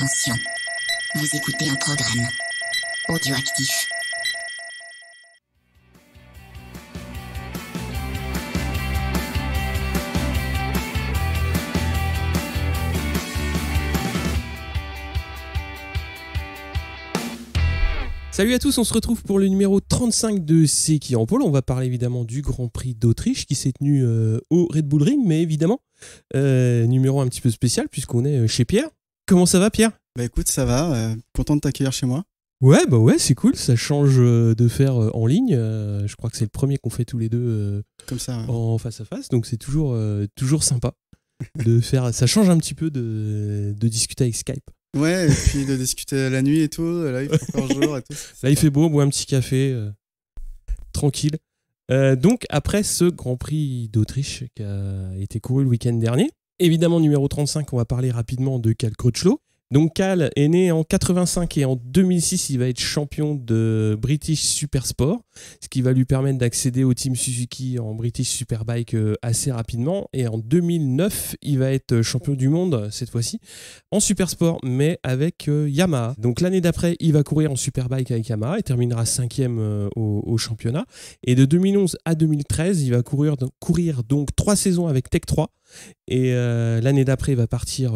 Attention, vous écoutez un programme audioactif. Salut à tous, on se retrouve pour le numéro 35 de C'est qui en pôle. On va parler évidemment du Grand Prix d'Autriche qui s'est tenu au Red Bull Ring, mais évidemment, numéro un petit peu spécial puisqu'on est chez Pierre. Comment ça va, Pierre ? Bah écoute, ça va, content de t'accueillir chez moi. Ouais, c'est cool, ça change de faire en ligne. Je crois que c'est le premier qu'on fait tous les deux comme ça, ouais. En face à face, donc c'est toujours sympa de faire. Ça change un petit peu de discuter avec Skype. Ouais, et puis de discuter la nuit et tout, là il fait encore jour et tout. Là il fait beau, on boit un petit café, tranquille. Donc après ce Grand Prix d'Autriche qui a été couru le week-end dernier, évidemment numéro 35, on va parler rapidement de Cal Crutchlow. Donc Cal est né en 85 et en 2006 il va être champion de British Supersport, ce qui va lui permettre d'accéder au team Suzuki en British Superbike assez rapidement, et en 2009 il va être champion du monde cette fois-ci en Supersport mais avec Yamaha. Donc l'année d'après il va courir en Superbike avec Yamaha et terminera 5e au championnat, et de 2011 à 2013 il va courir donc 3 saisons avec Tech 3. Et l'année d'après, il va partir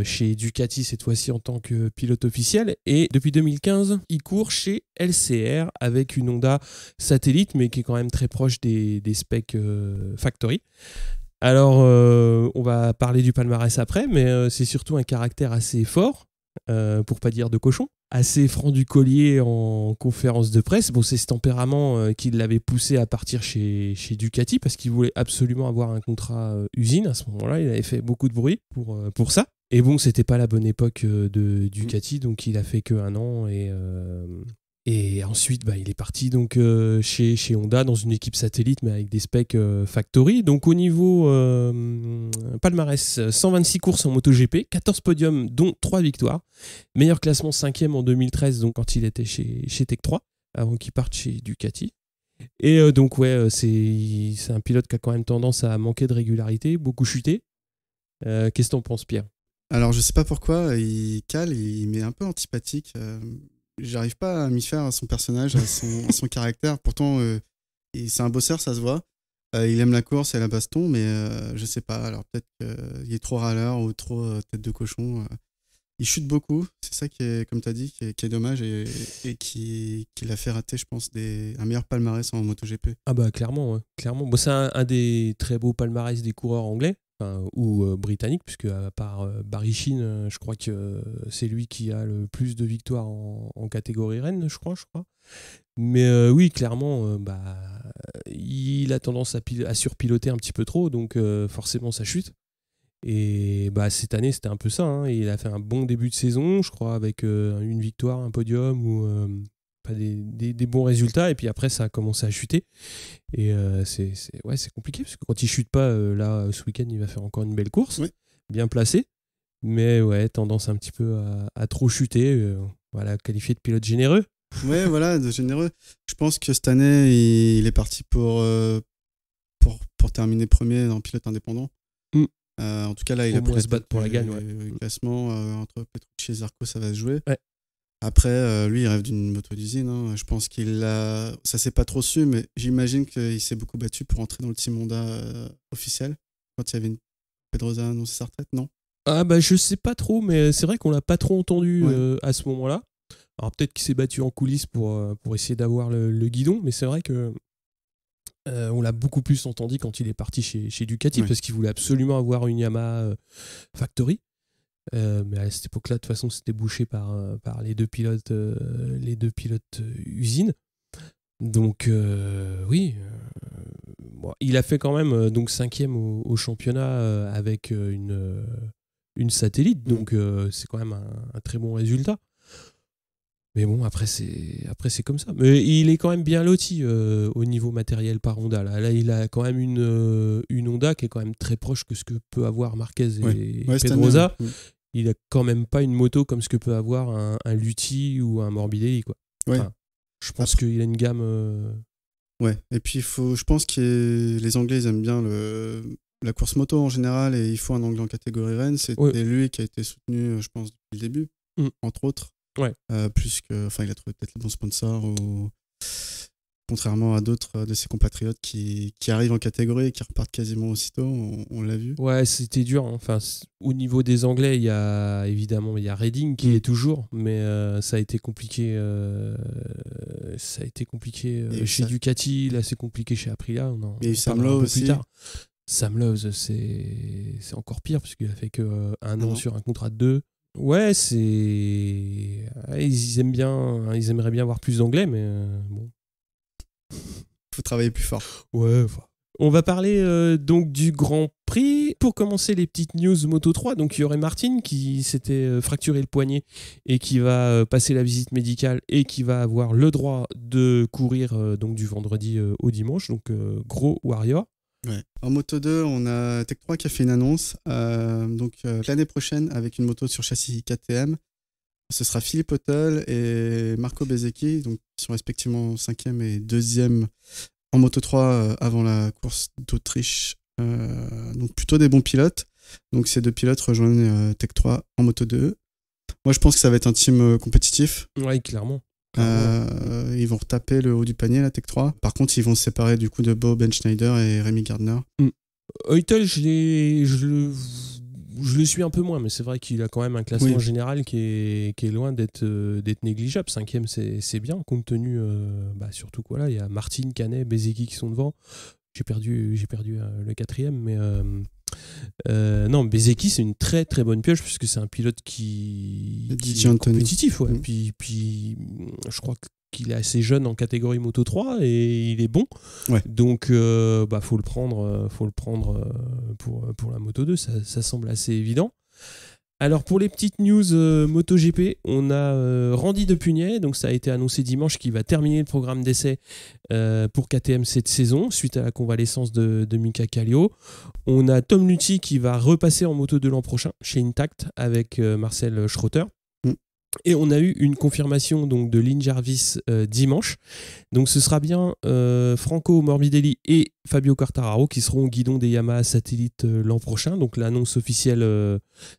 chez Ducati, cette fois-ci en tant que pilote officiel. Et depuis 2015, il court chez LCR avec une Honda Satellite, mais qui est quand même très proche des specs Factory. Alors, on va parler du palmarès après, mais c'est surtout un caractère assez fort, pour pas dire de cochon. Assez franc du collier en conférence de presse. Bon, c'est ce tempérament qui l'avait poussé à partir chez Ducati parce qu'il voulait absolument avoir un contrat usine. À ce moment-là, il avait fait beaucoup de bruit pour ça. Et bon, c'était pas la bonne époque de Ducati, donc il a fait que 1 an et ensuite, il est parti donc chez Honda dans une équipe satellite, mais avec des specs Factory. Donc au niveau palmarès, 126 courses en MotoGP, 14 podiums, dont 3 victoires. Meilleur classement 5e en 2013, donc quand il était chez Tech 3, avant qu'il parte chez Ducati. Et donc c'est un pilote qui a quand même tendance à manquer de régularité, beaucoup chuter. Qu'est-ce que t'en penses, Pierre ? Alors je sais pas pourquoi, il m'est un peu antipathique. J'arrive pas à m'y faire à son personnage, à son caractère. Pourtant, c'est un bosseur, ça se voit. Il aime la course et la baston, mais je sais pas. Alors peut-être qu'il est trop râleur ou trop tête de cochon. Il chute beaucoup. C'est ça qui est, comme tu as dit, qui est dommage et qui l'a fait rater, je pense, un meilleur palmarès en MotoGP. Ah bah clairement, ouais. Clairement. Bon, c'est un des très beaux palmarès des coureurs anglais. Ou britannique, puisque à part Barry Sheene, je crois que c'est lui qui a le plus de victoires en catégorie Rennes, je crois. Mais oui, clairement, il a tendance à surpiloter un petit peu trop, donc forcément ça chute. Et cette année, c'était un peu ça, hein. Il a fait un bon début de saison, je crois, avec une victoire, un podium, ou des bons résultats, et puis après ça a commencé à chuter. Et c'est compliqué parce que quand il chute pas, là ce week-end il va faire encore une belle course, oui. Bien placé, mais tendance un petit peu à trop chuter, qualifié de pilote généreux. Ouais, voilà, de généreux. Je pense que cette année il est parti pour terminer premier dans pilote indépendant. En tout cas là il Au a moins se battre pour la gagne. Le classement entre Petrucci et Zarco, ça va se jouer. Ouais. Après, lui, il rêve d'une moto d'usine. Hein. Je pense ça s'est pas trop su, mais j'imagine qu'il s'est beaucoup battu pour entrer dans le team Honda officiel. Quand il y avait une Pedrosa annoncer sa retraite, non ? Je sais pas trop, mais c'est vrai qu'on l'a pas trop entendu à ce moment-là. Alors peut-être qu'il s'est battu en coulisses pour essayer d'avoir le guidon, mais c'est vrai que on l'a beaucoup plus entendu quand il est parti chez Ducati, parce qu'il voulait absolument avoir une Yamaha Factory. Mais à cette époque-là, de toute façon, c'était bouché par les deux pilotes usines. Donc, oui. Il a fait quand même donc 5e au championnat avec une satellite. Donc, c'est quand même un très bon résultat. Mais bon, après c'est comme ça. Mais il est quand même bien loti au niveau matériel par Honda. Là, il a quand même une Honda qui est quand même très proche que ce que peut avoir Marquez et Pedrosa. Il a quand même pas une moto comme ce que peut avoir un Lutti ou un Morbidelli, quoi. Ouais. Je pense qu'il a une gamme. Ouais. Et puis je pense que les Anglais ils aiment bien la course moto en général, et il faut un Anglais en catégorie Rennes. C'était lui qui a été soutenu, je pense, depuis le début. entre autres. Ouais. Plus que, enfin, il a trouvé peut-être le bon sponsor, contrairement à d'autres de ses compatriotes qui arrivent en catégorie et qui repartent quasiment aussitôt, on l'a vu. Ouais, c'était dur. Enfin, au niveau des Anglais, il y a évidemment Reading qui est toujours, mais ça a été compliqué. Chez Ducati, là c'est compliqué chez Aprilia. Il y a eu Sam Lowe aussi. Plus tard. Sam Lowe, c'est encore pire puisqu'il a fait que un an sur un contrat de 2. Ouais, ils aimeraient bien avoir plus d'anglais, mais bon. Faut travailler plus fort. Ouais. On va parler donc du Grand Prix. Pour commencer, les petites news Moto 3. Donc il y aurait Martin qui s'était fracturé le poignet et qui va passer la visite médicale et qui va avoir le droit de courir donc du vendredi au dimanche. Donc gros warrior. Ouais. En Moto 2, on a Tech 3 qui a fait une annonce. L'année prochaine, avec une moto sur châssis KTM, ce sera Philippe Hottel et Marco Bezzecchi, donc, qui sont respectivement 5e et 2e en Moto 3 avant la course d'Autriche. Donc plutôt des bons pilotes. Donc ces deux pilotes rejoignent Tech 3 en Moto 2. Moi, je pense que ça va être un team compétitif. Ouais, clairement. Ils vont retaper le haut du panier, la Tech 3. Par contre, ils vont se séparer du coup de Bo Benschneider et Rémi Gardner. Heutel, je le suis un peu moins, mais c'est vrai qu'il a quand même un classement général qui est loin d'être négligeable. 5e, c'est bien, compte tenu surtout quoi là, il y a Martin, Canet, Bezzecchi qui sont devant. J'ai perdu le 4e, mais non, Bezzecchi c'est une très très bonne pioche puisque c'est un pilote qui est compétitif. Ouais. Puis je crois qu'il est assez jeune en catégorie Moto 3 et il est bon. Ouais. Donc faut le prendre pour la Moto 2, ça semble assez évident. Alors pour les petites news MotoGP, on a Randy Depugnet, donc ça a été annoncé dimanche qu'il va terminer le programme d'essai pour KTM cette saison suite à la convalescence de Mika Kallio. On a Tom Luthi qui va repasser en Moto 2 l'an prochain chez Intact avec Marcel Schroeter. Et on a eu une confirmation donc, de Lynn Jarvis dimanche. Donc ce sera bien Franco Morbidelli et Fabio Quartararo qui seront au guidon des Yamaha Satellites l'an prochain. Donc l'annonce officielle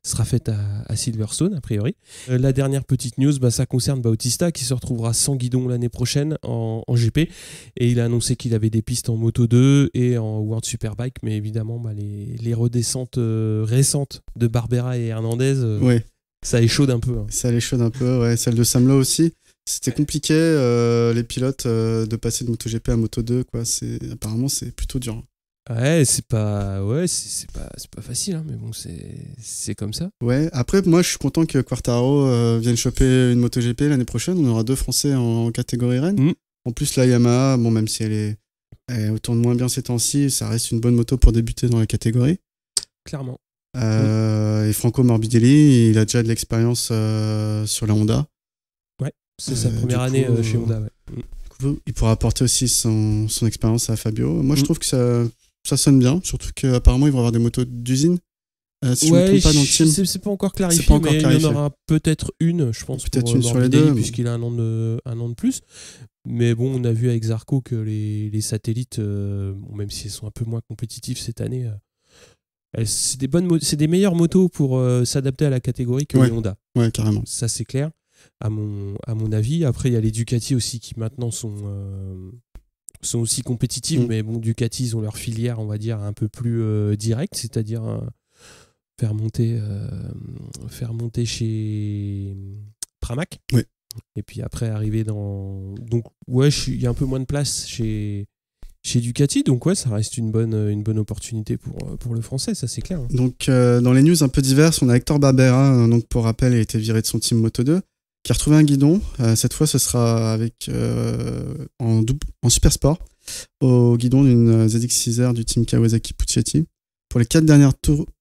sera faite à Silverstone a priori. La dernière petite news, ça concerne Bautista qui se retrouvera sans guidon l'année prochaine en GP. Et il a annoncé qu'il avait des pistes en Moto 2 et en World Superbike. Mais évidemment, les redescentes récentes de Barbera et Hernandez... Ça échaude un peu. Hein. Ça l'échaude un peu, ouais. Celle de Sam Lowe aussi. C'était compliqué, les pilotes, de passer de MotoGP à Moto 2, quoi. Apparemment, c'est plutôt dur. Ouais, c'est pas facile, hein, mais bon, c'est comme ça. Ouais, après, moi, je suis content que Quartararo vienne choper une MotoGP l'année prochaine. On aura 2 Français en catégorie Rennes. En plus, la Yamaha, bon, même si elle tourne moins bien ces temps-ci, ça reste une bonne moto pour débuter dans la catégorie. Clairement. Et Franco Morbidelli, il a déjà de l'expérience sur la Honda. Ouais, c'est sa première année chez Honda. Ouais. Du coup, il pourra apporter aussi son expérience à Fabio. Moi, je trouve que ça sonne bien, surtout qu'apparemment, ils vont avoir des motos d'usine. Si je ne me trompe pas dans le team. C'est pas encore clarifié, mais il y en aura peut-être une, je pense, peut-être pour une sur les deux, puisqu'il a un an de plus. Mais bon, on a vu avec Zarco que les satellites, même si elles sont un peu moins compétitifs cette année, c'est des meilleures motos pour s'adapter à la catégorie que les Honda. Ouais, carrément. Ça, c'est clair, à mon avis. Après, il y a les Ducati aussi qui maintenant sont aussi compétitives, mais bon, Ducati, ils ont leur filière, on va dire, un peu plus directe, c'est-à-dire faire monter chez Pramac. Oui. Et puis après, arriver dans... Donc, il y a un peu moins de place chez Ducati, donc ça reste une bonne opportunité pour le français, ça c'est clair. Donc dans les news un peu diverses, on a Hector Barbera, donc pour rappel, il a été viré de son team Moto 2, qui a retrouvé un guidon. Cette fois, ce sera avec en super sport, au guidon d'une ZX6R du team Kawasaki Puccetti, pour les 4 dernières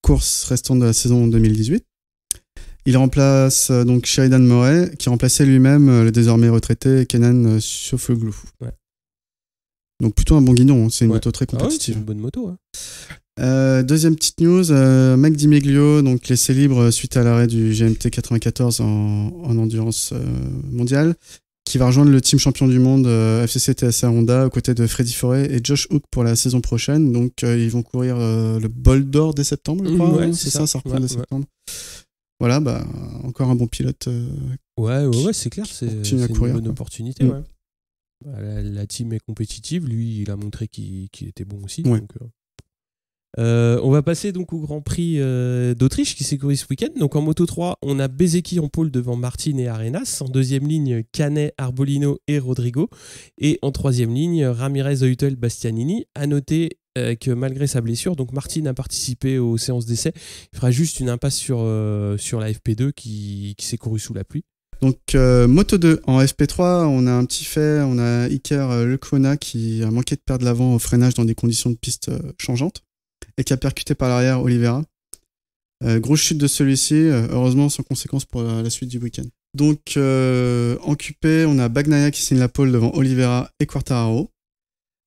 courses restantes de la saison 2018. Il remplace donc Sheridan Moret, qui remplaçait lui-même le désormais retraité Kenan Sofuoglu. Ouais. Donc plutôt un bon guidon, c'est une moto très compétitive. C'est une bonne moto. Ouais. Deuxième petite news, Mike Di Meglio, donc laissé libre suite à l'arrêt du GMT 94 en endurance mondiale, qui va rejoindre le team champion du monde FCC TSA Honda aux côtés de Freddy Forret et Josh Hook pour la saison prochaine. Donc ils vont courir le Bol d'Or dès septembre, je crois. Ouais, c'est ça reprend dès septembre. voilà, bah, encore un bon pilote. Ouais, c'est clair, c'est continue à une courir, bonne quoi. opportunité. Ouais. Bah, la team est compétitive, lui, il a montré qu'il était bon aussi. Ouais. Donc, on va passer donc au Grand Prix d'Autriche qui s'est couru ce week-end. Donc en Moto 3, on a Bezzecchi en pôle devant Martin et Arenas. En deuxième ligne, Canet, Arbolino et Rodrigo. Et en troisième ligne, Ramirez, Eutel, Bastianini. À noter que malgré sa blessure, donc Martin a participé aux séances d'essai. Il fera juste une impasse sur la FP2 qui s'est courue sous la pluie. Donc Moto 2, en FP3, on a un petit fait, on a Iker Lecuona qui a manqué de perdre l'avant au freinage dans des conditions de piste changeantes et qui a percuté par l'arrière Oliveira. Grosse chute de celui-ci, heureusement sans conséquence pour la suite du week-end. Donc en QP, on a Bagnaia qui signe la pole devant Oliveira et Quartararo.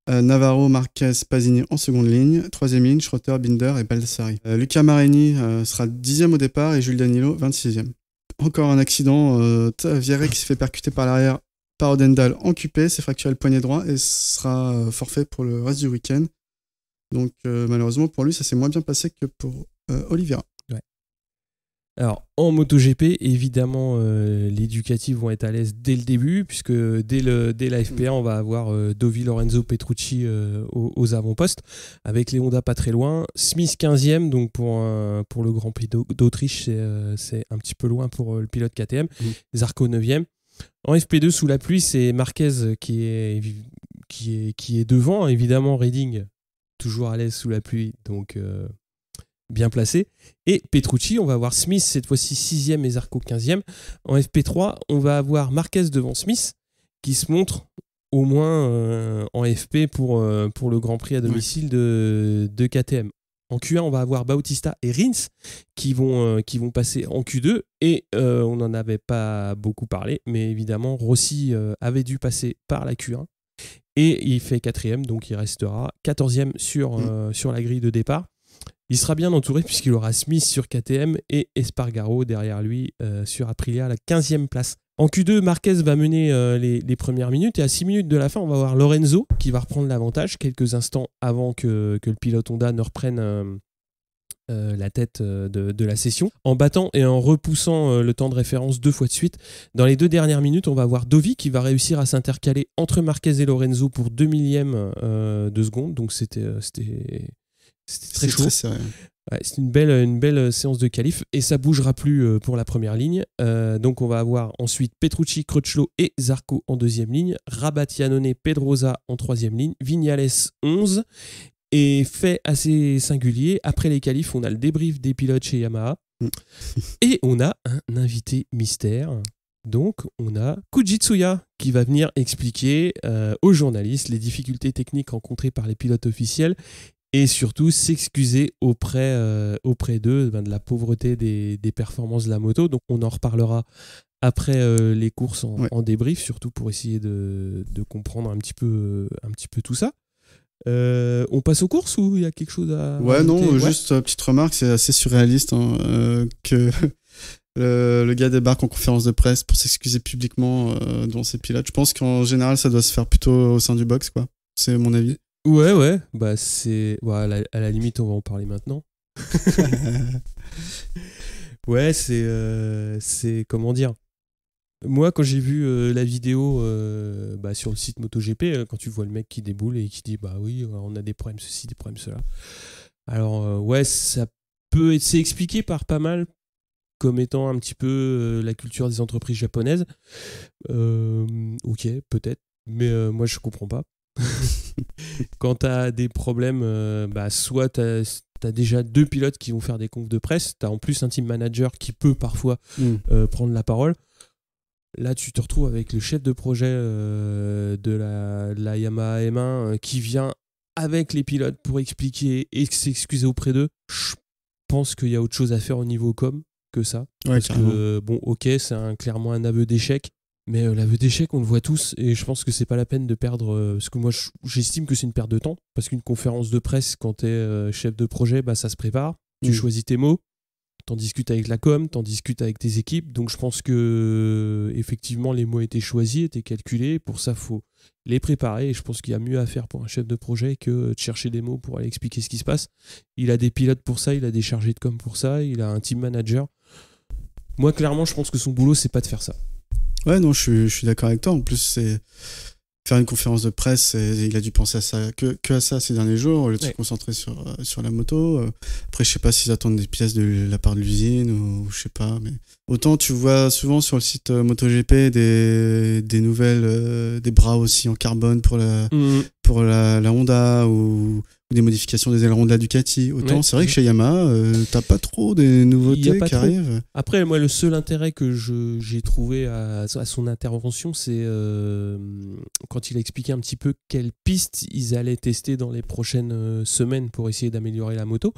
Navarro, Marquez, Pasini en seconde ligne. Troisième ligne, Schroeter, Binder et Baldassari. Luca Marini sera 10e au départ et Jules Danilo 26e. Encore un accident, Vierret qui se fait percuter par l'arrière par Odendal en QP, s'est fracturé le poignet droit et sera forfait pour le reste du week-end. Donc malheureusement pour lui, ça s'est moins bien passé que pour Oliveira. Ouais. Alors en MotoGP, évidemment, les Ducati vont être à l'aise dès le début, puisque dès la FP1, on va avoir Dovi, Lorenzo, Petrucci aux avant-postes, avec les Honda pas très loin. Smith 15e, donc pour le Grand Prix d'Autriche, c'est un petit peu loin pour le pilote KTM. Zarco 9e. En FP2, sous la pluie, c'est Marquez qui est devant, évidemment. Redding toujours à l'aise sous la pluie, donc bien placé. Et Petrucci, on va avoir Smith cette fois-ci 6e et Zarco 15e. En FP3, on va avoir Marquez devant Smith, qui se montre au moins en FP pour le Grand Prix à domicile de KTM. En Q1, on va avoir Bautista et Rins qui vont passer en Q2. Et on n'en avait pas beaucoup parlé, mais évidemment, Rossi avait dû passer par la Q1. Et il fait 4e, donc il restera 14e sur la grille de départ. Il sera bien entouré puisqu'il aura Smith sur KTM et Espargaro derrière lui sur Aprilia à la 15e place. En Q2, Marquez va mener les premières minutes et à 6 minutes de la fin, on va voir Lorenzo qui va reprendre l'avantage quelques instants avant que le pilote Honda ne reprenne la tête de la session. En battant et en repoussant le temps de référence 2 fois de suite, dans les 2 dernières minutes, on va voir Dovi qui va réussir à s'intercaler entre Marquez et Lorenzo pour 2 millièmes de seconde. Donc c'était très chaud. Très serré. Ouais, c'est une belle séance de qualif et ça bougera plus pour la première ligne. Donc on va avoir ensuite Petrucci, Crutchlow et Zarco en deuxième ligne, Rabat, Iannone, Pedrosa en troisième ligne, Viñales 11. Et fait assez singulier, après les qualifs, on a le débrief des pilotes chez Yamaha et on a un invité mystère. Donc on a Kujitsuya qui va venir expliquer aux journalistes les difficultés techniques rencontrées par les pilotes officiels et surtout s'excuser auprès d'eux de la pauvreté des performances de la moto. Donc on en reparlera après les courses en débrief, surtout pour essayer de comprendre un petit peu tout ça. On passe aux courses ou il y a quelque chose à rajouter? Juste petite remarque, c'est assez surréaliste que le gars débarque en conférence de presse pour s'excuser publiquement devant ses pilotes. Je pense qu'en général ça doit se faire plutôt au sein du box, quoi. C'est mon avis. Ouais, bah c'est à la limite on va en parler maintenant. Ouais, c'est comment dire. Moi, quand j'ai vu la vidéo sur le site MotoGP, quand tu vois le mec qui déboule et qui dit bah oui, on a des problèmes ceci, des problèmes cela. Alors ça peut c'est expliqué par pas mal comme étant un petit peu la culture des entreprises japonaises. Ok, peut-être, mais moi je comprends pas. Quand t'as des problèmes, soit t'as déjà 2 pilotes qui vont faire des confs de presse, t'as en plus un team manager qui peut parfois prendre la parole. Là, tu te retrouves avec le chef de projet de la Yamaha M1 qui vient avec les pilotes pour expliquer et s'excuser auprès d'eux. Je pense qu'il y a autre chose à faire au niveau com que ça. Ouais, parce que, c'est clairement un aveu d'échec. Mais l'aveu d'échec, on le voit tous. Et je pense que c'est pas la peine de perdre... parce que moi, j'estime que c'est une perte de temps. Parce qu'une conférence de presse, quand t'es chef de projet, ça se prépare. Tu choisis tes mots. T'en discutes avec la com, t'en discutes avec tes équipes. Donc je pense que effectivement les mots étaient choisis, étaient calculés. Pour ça, faut les préparer. Et je pense qu'il y a mieux à faire pour un chef de projet que de chercher des mots pour aller expliquer ce qui se passe. Il a des pilotes pour ça, il a des chargés de com pour ça, il a un team manager. Moi, clairement, je pense que son boulot, c'est pas de faire ça. Ouais, non, je suis d'accord avec toi. En plus, c'est faire une conférence de presse, il a dû penser à ça, que à ça ces derniers jours, au lieu de se concentrer sur la moto. Après, je sais pas s'ils attendent des pièces de la part de l'usine ou je sais pas. Mais autant tu vois souvent sur le site MotoGP des nouvelles, des bras aussi en carbone pour la Honda ou des modifications des ailerons de la Ducati. Autant c'est vrai que chez Yamaha, t'as pas trop des nouveautés qui arrivent. Après, moi, le seul intérêt que j'ai trouvé à son intervention, c'est quand il a expliqué un petit peu quelles pistes ils allaient tester dans les prochaines semaines pour essayer d'améliorer la moto.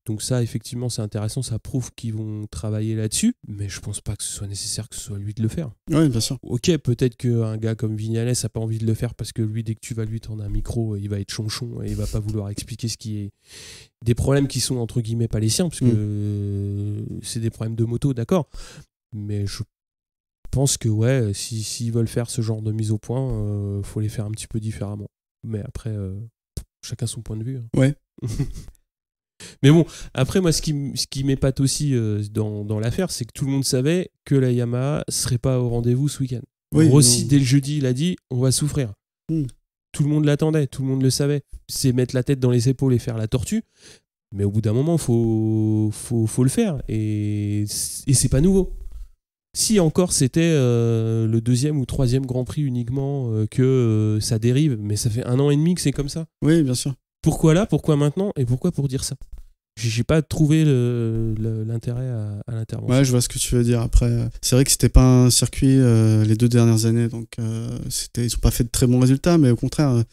Donc ça, effectivement, c'est intéressant. Ça prouve qu'ils vont travailler là-dessus. Mais je pense pas que ce soit nécessaire que ce soit lui de le faire. Oui, bien sûr. Ok, peut-être qu'un gars comme Vignales n'a pas envie de le faire parce que lui, dès que tu vas lui tendre un micro, il va être chonchon et il va pas vouloir expliquer ce qui est des problèmes qui sont entre guillemets pas les siens parce que c'est des problèmes de moto, d'accord, mais je pense que ouais, s'ils veulent faire ce genre de mise au point, faut les faire un petit peu différemment, mais après chacun son point de vue, hein. Ouais. Mais bon, après moi ce qui m'épate aussi dans l'affaire, c'est que tout le monde savait que la Yamaha serait pas au rendez-vous ce week-end. Rossi dès le jeudi il a dit on va souffrir. Tout le monde l'attendait, tout le monde le savait. C'est mettre la tête dans les épaules et faire la tortue. Mais au bout d'un moment, faut le faire. Et c'est pas nouveau. Si encore c'était le 2e ou 3e Grand Prix uniquement que ça dérive, mais ça fait 1 an et demi que c'est comme ça. Oui, bien sûr. Pourquoi là, pourquoi maintenant et pourquoi pour dire ça ? J'ai pas trouvé l'intérêt à l'intervention. Ouais, je vois ce que tu veux dire. Après, c'est vrai que c'était pas un circuit les 2 dernières années, donc ils ont pas fait de très bons résultats, mais au contraire,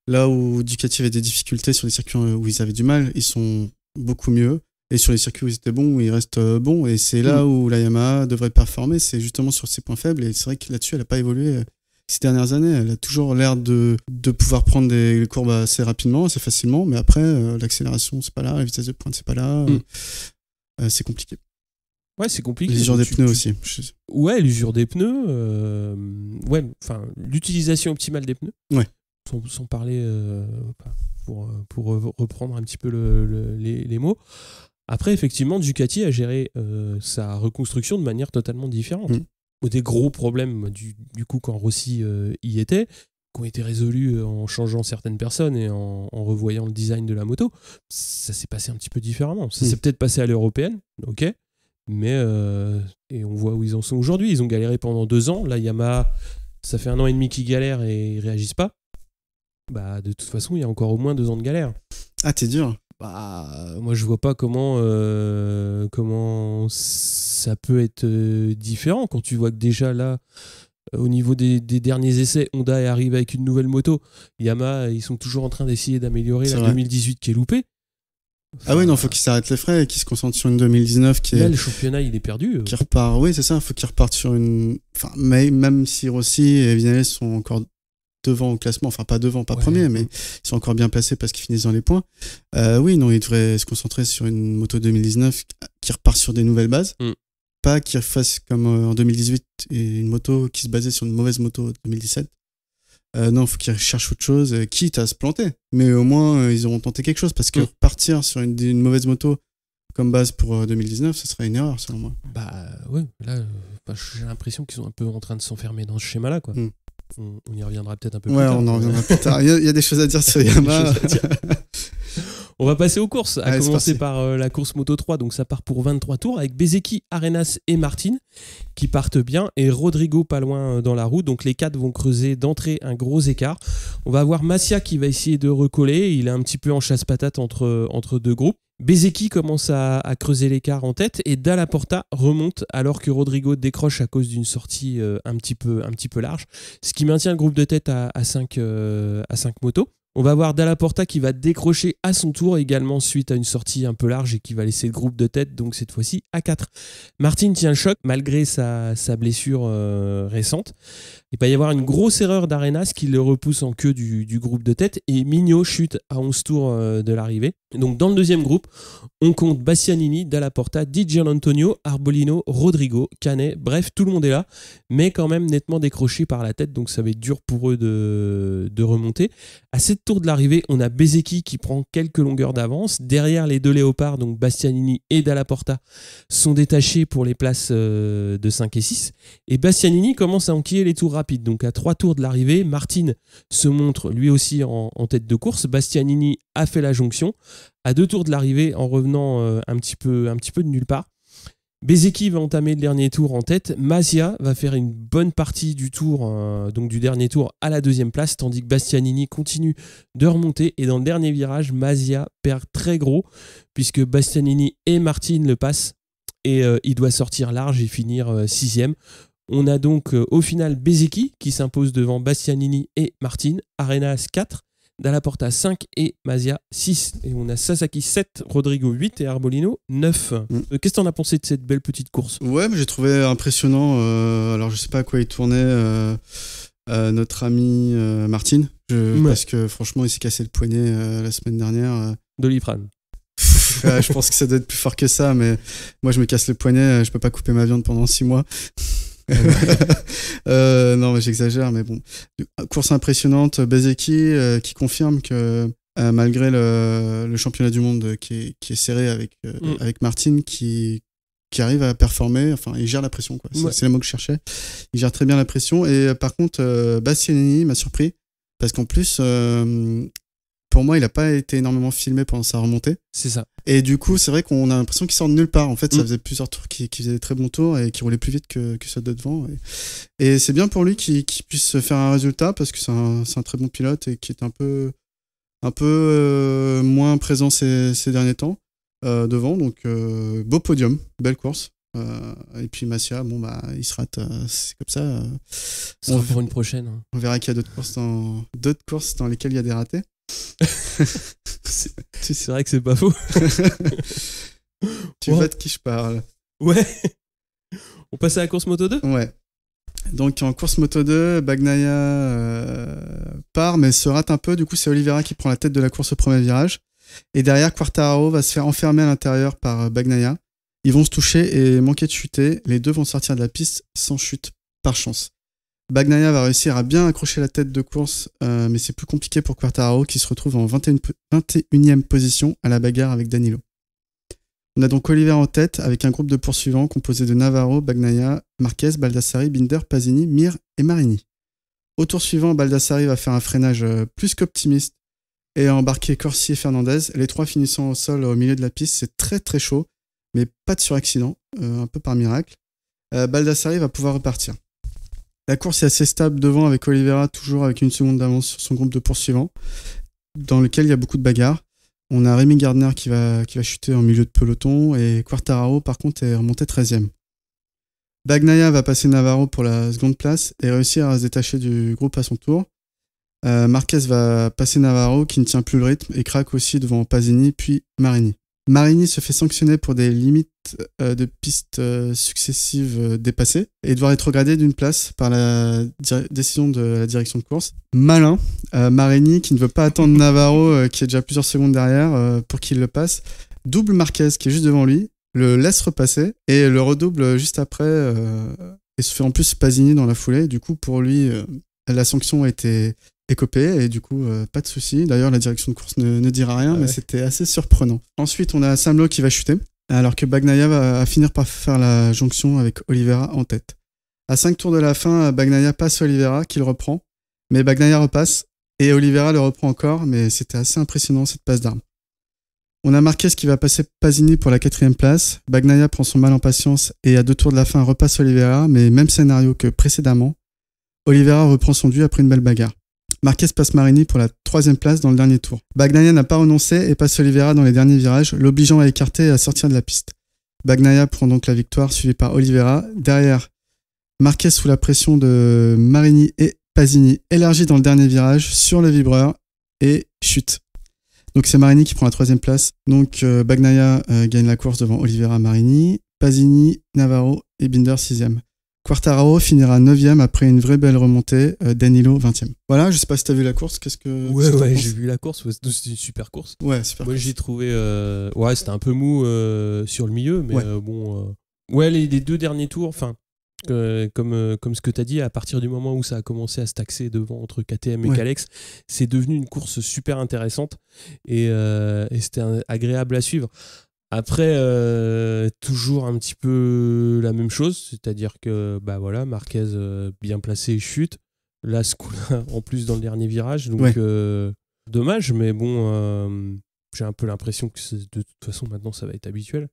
là où Ducati avait des difficultés sur les circuits où ils avaient du mal, ils sont beaucoup mieux. Et sur les circuits où ils étaient bons, ils restent bons. Et c'est là où la Yamaha devrait performer, c'est justement sur ses points faibles. Et c'est vrai que là-dessus, elle a pas évolué ces dernières années. Elle a toujours l'air de pouvoir prendre des courbes assez rapidement, assez facilement, mais après, l'accélération, c'est pas là, la vitesse de pointe, c'est pas là. C'est compliqué. Ouais, c'est compliqué. L'usure des pneus aussi. Ouais, l'usure des pneus. Ouais, enfin, l'utilisation optimale des pneus. Ouais. Sans parler, pour reprendre un petit peu les mots. Après, effectivement, Ducati a géré sa reconstruction de manière totalement différente. Des gros problèmes, du coup, quand Rossi y était, qui ont été résolus en changeant certaines personnes et en revoyant le design de la moto, ça s'est passé un petit peu différemment. Ça s'est peut-être passé à l'européenne, ok, mais et on voit où ils en sont aujourd'hui. Ils ont galéré pendant 2 ans. Là, Yamaha, ça fait 1 an et demi qu'ils galèrent et ils réagissent pas. Bah, de toute façon, il y a encore au moins 2 ans de galère. Ah, t'es dur. Bah, moi, je vois pas comment ça peut être différent quand tu vois que déjà là, au niveau des derniers essais, Honda est arrivé avec une nouvelle moto. Yamaha, ils sont toujours en train d'essayer d'améliorer la 2018 qui est loupée. Enfin, oui, non, faut qu'ils s'arrêtent les frais et qu'ils se concentrent sur une 2019 qui est... Là, le championnat, il est perdu. Qui repart, oui, c'est ça, faut qu'ils repartent sur une... Enfin, même si Rossi et Vignales sont encore devant au classement, enfin pas devant, pas premier, mais ils sont encore bien placés parce qu'ils finissent dans les points. Oui, non, ils devraient se concentrer sur une moto 2019 qui repart sur des nouvelles bases. Pas qu'ils refassent comme en 2018 et une moto qui se basait sur une mauvaise moto 2017. Non, faut qu'ils cherchent autre chose, quitte à se planter. Mais au moins, ils auront tenté quelque chose parce que partir sur une mauvaise moto comme base pour 2019, ce serait une erreur selon moi. Bah ouais, là, j'ai l'impression qu'ils sont un peu en train de s'enfermer dans ce schéma-là, quoi. On y reviendra peut-être un peu plus tard. Ouais, on en reviendra plus tard. Il y a des choses à dire sur Yamaha. On va passer aux courses, à commencer par la course Moto 3. Donc ça part pour 23 tours avec Bezzecchi, Arenas et Martin qui partent bien et Rodrigo pas loin dans la roue. Donc les 4 vont creuser d'entrée un gros écart. On va avoir Massia qui va essayer de recoller. Il est un petit peu en chasse-patate entre 2 groupes. Bezzecchi commence à creuser l'écart en tête et Dalla Porta remonte alors que Rodrigo décroche à cause d'une sortie un petit peu large, ce qui maintient le groupe de tête à 5 motos. On va voir Dalla Porta qui va décrocher à son tour également suite à une sortie un peu large et qui va laisser le groupe de tête, donc cette fois-ci à 4. Martin tient le choc malgré sa blessure récente. Il va y avoir une grosse erreur d'Arenas qui le repousse en queue du groupe de tête et Mignot chute à 11 tours de l'arrivée. Donc dans le deuxième groupe, on compte Bastianini, Dalla Porta, Di Gianantonio, Arbolino, Rodrigo, Canet, bref, tout le monde est là, mais quand même nettement décroché par la tête, donc ça va être dur pour eux de remonter. À cette tours de l'arrivée, on a Bezzecchi qui prend quelques longueurs d'avance. Derrière, les deux léopards, donc Bastianini et Dalla Porta, sont détachés pour les places de 5 et 6. Et Bastianini commence à enquiller les tours rapides. Donc à 3 tours de l'arrivée, Martin se montre lui aussi en tête de course. Bastianini a fait la jonction. À 2 tours de l'arrivée, en revenant un petit peu de nulle part, Bezzecchi va entamer le dernier tour en tête. Masia va faire une bonne partie du tour, donc du dernier tour, à la 2e place, tandis que Bastianini continue de remonter. Et dans le dernier virage, Masia perd très gros, puisque Bastianini et Martin le passent. Et il doit sortir large et finir 6e. On a donc au final Bezzecchi qui s'impose devant Bastianini et Martin. Arenas 4. Dalla Porta 5 et Masia 6. Et on a Sasaki 7, Rodrigo 8 et Arbolino 9. Qu'est-ce que t'en as pensé de cette belle petite course ? Ouais, mais j'ai trouvé impressionnant. Alors, je sais pas à quoi il tournait notre ami Martin. Parce que franchement, il s'est cassé le poignet la semaine dernière. Doliprane. Je pense que ça doit être plus fort que ça, mais moi, je me casse le poignet. Je peux pas couper ma viande pendant 6 mois. Non, mais j'exagère, mais bon. Course impressionnante. Bezzecchi qui confirme que malgré le championnat du monde qui est serré avec Martin, qui arrive à performer, enfin, il gère la pression, quoi. C'est le mot que je cherchais. Il gère très bien la pression. Et par contre, Bastianini m'a surpris parce qu'en plus, pour moi, il n'a pas été énormément filmé pendant sa remontée. C'est ça. Et du coup, c'est vrai qu'on a l'impression qu'il sort de nulle part. En fait, ça faisait plusieurs tours qui faisaient des très bons tours et qui roulaient plus vite que ceux de devant. Et c'est bien pour lui qu'il puisse faire un résultat parce que c'est un très bon pilote et qui est un peu moins présent ces derniers temps devant. Donc, beau podium, belle course. Et puis Masia, bon, bah, il se rate, c'est comme ça. Ça sera pour une prochaine. Hein. On verra qu'il y a d'autres courses dans lesquelles il y a des ratés. C'est vrai que c'est pas faux. Tu vois de qui je parle. Ouais. On passe à la course Moto 2 ? Ouais. Donc en course Moto 2, Bagnaia part mais se rate un peu. Du coup, c'est Oliveira qui prend la tête de la course au premier virage. Et derrière, Quartararo va se faire enfermer à l'intérieur par Bagnaia. Ils vont se toucher et manquer de chuter. Les deux vont sortir de la piste sans chute, par chance. Bagnaia va réussir à bien accrocher la tête de course, mais c'est plus compliqué pour Quartararo qui se retrouve en 21e position à la bagarre avec Danilo. On a donc Oliveira en tête avec un groupe de poursuivants composé de Navarro, Bagnaia, Marquez, Baldassari, Binder, Pasini, Mir et Marini. Au tour suivant, Baldassari va faire un freinage plus qu'optimiste et embarquer Corsi et Fernandez, les trois finissant au sol au milieu de la piste. C'est très très chaud, mais pas de suraccident, un peu par miracle. Baldassari va pouvoir repartir. La course est assez stable devant avec Oliveira toujours avec 1 seconde d'avance sur son groupe de poursuivants dans lequel il y a beaucoup de bagarres. On a Rémi Gardner qui va chuter en milieu de peloton et Quartararo par contre est remonté 13e. Bagnaia va passer Navarro pour la seconde place et réussir à se détacher du groupe à son tour. Marquez va passer Navarro qui ne tient plus le rythme et craque aussi devant Pasini puis Marini. Marini se fait sanctionner pour des limites de pistes successives dépassées et doit rétrograder d'une place par la décision de la direction de course. Malin, Marini qui ne veut pas attendre Navarro qui est déjà plusieurs secondes derrière pour qu'il le passe, double Marquez qui est juste devant lui, le laisse repasser et le redouble juste après et se fait en plus Pasini dans la foulée. Du coup pour lui la sanction a été écopé et du coup pas de souci. D'ailleurs la direction de course ne dira rien, mais c'était assez surprenant. Ensuite on a Sam Lowe qui va chuter alors que Bagnaia va finir par faire la jonction avec Oliveira en tête. À 5 tours de la fin, Bagnaia passe Oliveira qui le reprend, mais Bagnaia repasse et Oliveira le reprend encore, mais c'était assez impressionnant cette passe d'armes. On a Marquez qui va passer Pasini pour la 4e place. Bagnaia prend son mal en patience et à 2 tours de la fin repasse Oliveira, mais même scénario que précédemment. Oliveira reprend son dû après une belle bagarre. Marquez passe Marini pour la 3e place dans le dernier tour. Bagnaia n'a pas renoncé et passe Oliveira dans les derniers virages, l'obligeant à écarter et à sortir de la piste. Bagnaia prend donc la victoire, suivi par Oliveira. Derrière, Marquez sous la pression de Marini et Pasini élargit dans le dernier virage sur le vibreur et chute. Donc c'est Marini qui prend la 3e place. Donc Bagnaia gagne la course devant Oliveira, Marini, Pasini, Navarro et Binder 6e. Quartararo finira 9e après une vraie belle remontée, Danilo 20e. Voilà, je sais pas si t'as vu la course, qu'est-ce que... Ouais, j'ai vu la course, c'était une super course. Ouais, super. Moi j'ai trouvé... c'était un peu mou sur le milieu, mais bon... les 2 derniers tours, enfin... Comme ce que tu as dit, à partir du moment où ça a commencé à se taxer devant entre KTM et Ouais. Calex, c'est devenu une course super intéressante et c'était agréable à suivre. Après, toujours un petit peu la même chose, c'est-à-dire que bah voilà, Marquez bien placé chute. Là, ce coup-là, en plus dans le dernier virage, donc Ouais. dommage, mais bon, j'ai un peu l'impression que de toute façon maintenant ça va être habituel.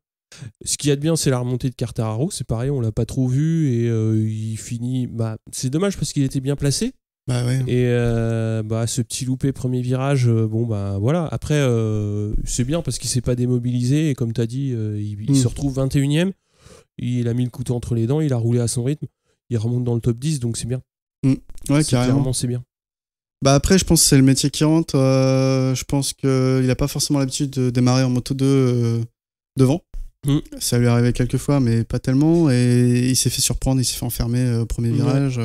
Ce qu'il y a de bien, c'est la remontée de Quartararo. C'est pareil, on l'a pas trop vu et il finit. Bah, c'est dommage parce qu'il était bien placé. Bah ouais. Et bah, ce petit loupé premier virage, bon bah voilà. Après, c'est bien parce qu'il s'est pas démobilisé et comme tu as dit, il se retrouve 21ème. Il a mis le couteau entre les dents, il a roulé à son rythme. Il remonte dans le top 10, donc c'est bien. Ouais, carrément. Clairement, c'est bien. Bah après, je pense que c'est le métier qui rentre. Je pense qu'il a pas forcément l'habitude de démarrer en Moto 2 devant. Ça lui est arrivé quelques fois, mais pas tellement. Et il s'est fait surprendre, il s'est fait enfermer au premier virage.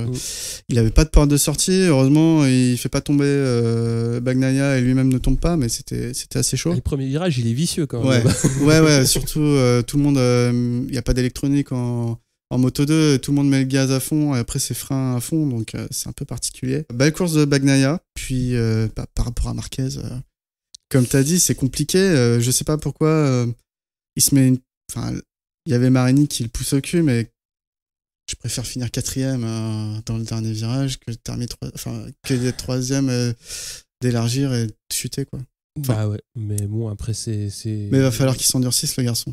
Il avait pas de porte de sortie. Heureusement, il fait pas tomber Bagnaia et lui-même ne tombe pas, mais c'était assez chaud. Le premier virage, il est vicieux quand même. Ouais, surtout tout le monde. Il n'y a pas d'électronique en Moto 2, tout le monde met le gaz à fond et après ses freins à fond, donc c'est un peu particulier. Belle course de Bagnaia, puis par rapport à Marquez, comme tu as dit, c'est compliqué. Je sais pas pourquoi il se met Enfin, il y avait Marini qui le pousse au cul, mais je préfère finir 4ème dans le dernier virage que d'être 3ème, d'élargir et de chuter, quoi. Bah ouais, mais bon, après c'est... Mais il va falloir qu'il s'endurcisse, le garçon.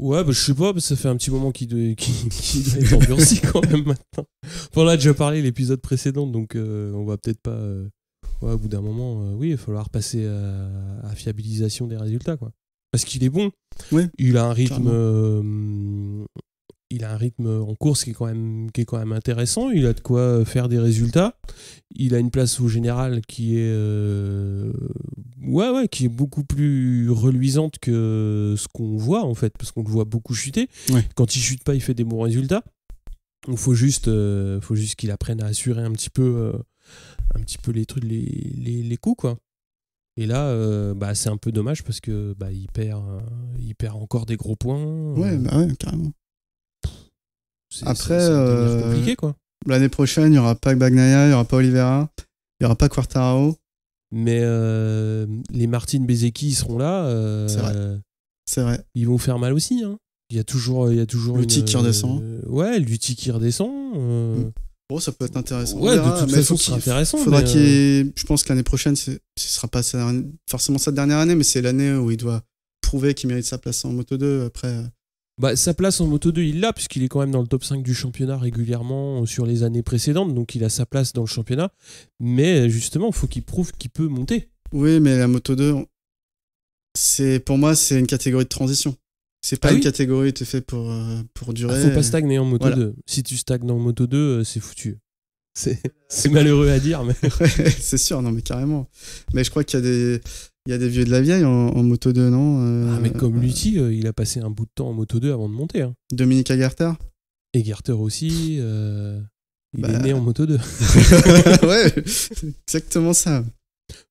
Ouais, bah je sais pas, ça fait un petit moment qu'il doit être endurci quand même maintenant. Enfin, on a déjà parlé l'épisode précédent, donc on va peut-être pas... Ouais, au bout d'un moment, oui, il va falloir passer à fiabilisation des résultats, quoi. Parce qu'il est bon. Ouais, il a un rythme en course qui est quand même intéressant. Il a de quoi faire des résultats. Il a une place au général qui est qui est beaucoup plus reluisante que ce qu'on voit en fait, parce qu'on le voit beaucoup chuter. Ouais. Quand il chute pas, il fait des bons résultats. Donc faut juste qu'il apprenne à assurer un petit peu les trucs, les coups, quoi. Et là, c'est un peu dommage parce que il perd encore des gros points. Ouais, carrément. Après, ça va devenir compliqué, quoi. L'année prochaine, il n'y aura pas Bagnaia, il n'y aura pas Oliveira, il n'y aura pas Quartararo. Mais les Martin Bezecchi, ils seront là. C'est vrai. Ils vont faire mal aussi. Hein. Il y a toujours Lutti qui redescend. Lutti qui redescend. Bon, ça peut être intéressant. Ouais, de toute façon, ce sera intéressant. Je pense que l'année prochaine, ce sera pas forcément sa dernière année, mais c'est l'année où il doit prouver qu'il mérite sa place en Moto 2. Après. Sa place en Moto 2, il l'a, puisqu'il est quand même dans le top 5 du championnat régulièrement sur les années précédentes, donc il a sa place dans le championnat. Mais justement, il faut qu'il prouve qu'il peut monter. Oui, mais la Moto 2, pour moi, c'est une catégorie de transition. C'est pas une catégorie qui est faite pour durer. Faut pas stagner en Moto 2. Si tu stagnes en Moto 2, c'est foutu. C'est malheureux à dire, mais... c'est sûr, non, mais carrément. Mais je crois qu'il y a des vieux de la vieille en Moto 2, non mais comme Lutti, il a passé un bout de temps en Moto 2 avant de monter. Hein. Dominique Agarter. Egerter aussi. Il est né en Moto 2. Ouais, c'est exactement ça.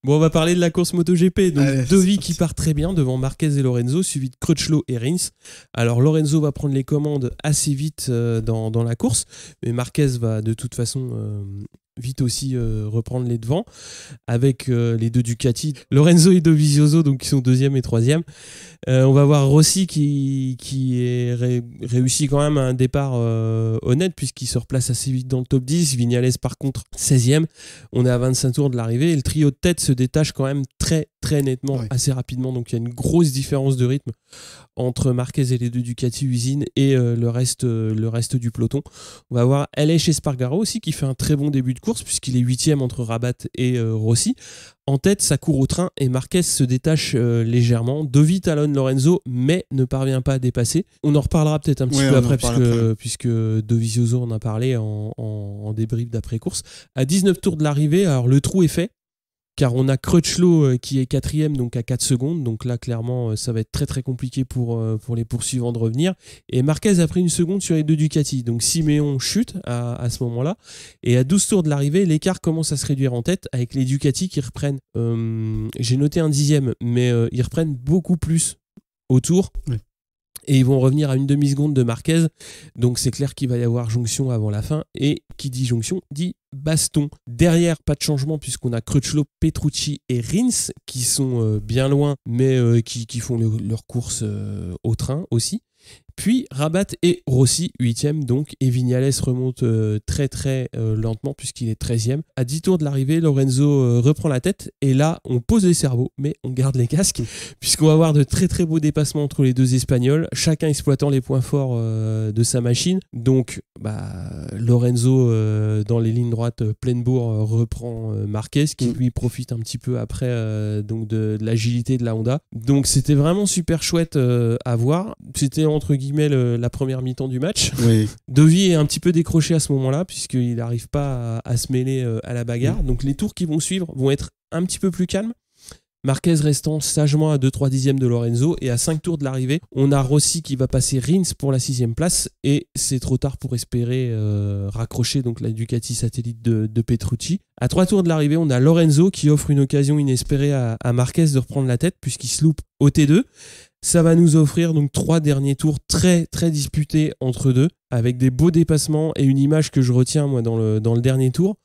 Bon, on va parler de la course MotoGP. Donc, Dovi qui part très bien devant Marquez et Lorenzo, suivi de Crutchlow et Rins. Alors, Lorenzo va prendre les commandes assez vite dans la course, mais Marquez va de toute façon vite aussi reprendre les devants avec les deux Ducati, Lorenzo et Dovizioso, donc qui sont 2e et 3e. On va voir Rossi qui est réussi quand même à un départ honnête puisqu'il se replace assez vite dans le top 10. Vignales par contre 16e. On est à 25 tours de l'arrivée et le trio de tête se détache quand même très très nettement, assez rapidement. Donc il y a une grosse différence de rythme entre Marquez et les deux Ducati usine et le reste du peloton. On va voir LH Espargaro aussi qui fait un très bon début de course puisqu'il est 8e entre Rabat et Rossi. En tête, ça court au train et Marquez se détache légèrement. Dovi talonne Lorenzo, mais ne parvient pas à dépasser. On en reparlera peut-être un petit peu après, puisque Dovizioso en a parlé en débrief d'après-course. À 19 tours de l'arrivée, alors le trou est fait, car on a Crutchlow qui est 4e, donc à 4 secondes. Donc là, clairement, ça va être très très compliqué pour les poursuivants de revenir. Et Marquez a pris une seconde sur les deux Ducati. Donc Siméon chute à ce moment-là. Et à 12 tours de l'arrivée, l'écart commence à se réduire en tête avec les Ducati qui reprennent, j'ai noté un 10e, mais ils reprennent beaucoup plus au tour. Oui. Et ils vont revenir à une demi-seconde de Marquez. Donc c'est clair qu'il va y avoir jonction avant la fin. Et qui dit jonction dit baston. Derrière, pas de changement puisqu'on a Crutchlow, Petrucci et Rins qui sont bien loin, mais qui font leur course au train aussi. Puis Rabat et Rossi, 8e donc, et Viñales remonte très très lentement puisqu'il est 13e. À 10 tours de l'arrivée, Lorenzo reprend la tête et là on pose les cerveaux mais on garde les casques puisqu'on va avoir de très très beaux dépassements entre les deux Espagnols, chacun exploitant les points forts de sa machine. Donc Lorenzo dans les lignes droites pleine bourre reprend Marquez qui lui profite un petit peu après donc de l'agilité de la Honda. Donc c'était vraiment super chouette à voir. C'était entre guillemets la première mi-temps du match. Oui. Dovi est un petit peu décroché à ce moment-là puisqu'il n'arrive pas à se mêler à la bagarre. Donc les tours qui vont suivre vont être un petit peu plus calmes. Marquez restant sagement à 2-3 dixièmes de Lorenzo et à 5 tours de l'arrivée, on a Rossi qui va passer Rins pour la 6e place et c'est trop tard pour espérer raccrocher donc la Ducati satellite de Petrucci. À 3 tours de l'arrivée, on a Lorenzo qui offre une occasion inespérée à Marquez de reprendre la tête puisqu'il se loupe au T2. Ça va nous offrir donc 3 derniers tours très très disputés entre deux avec des beaux dépassements et une image que je retiens moi dans le dernier tour.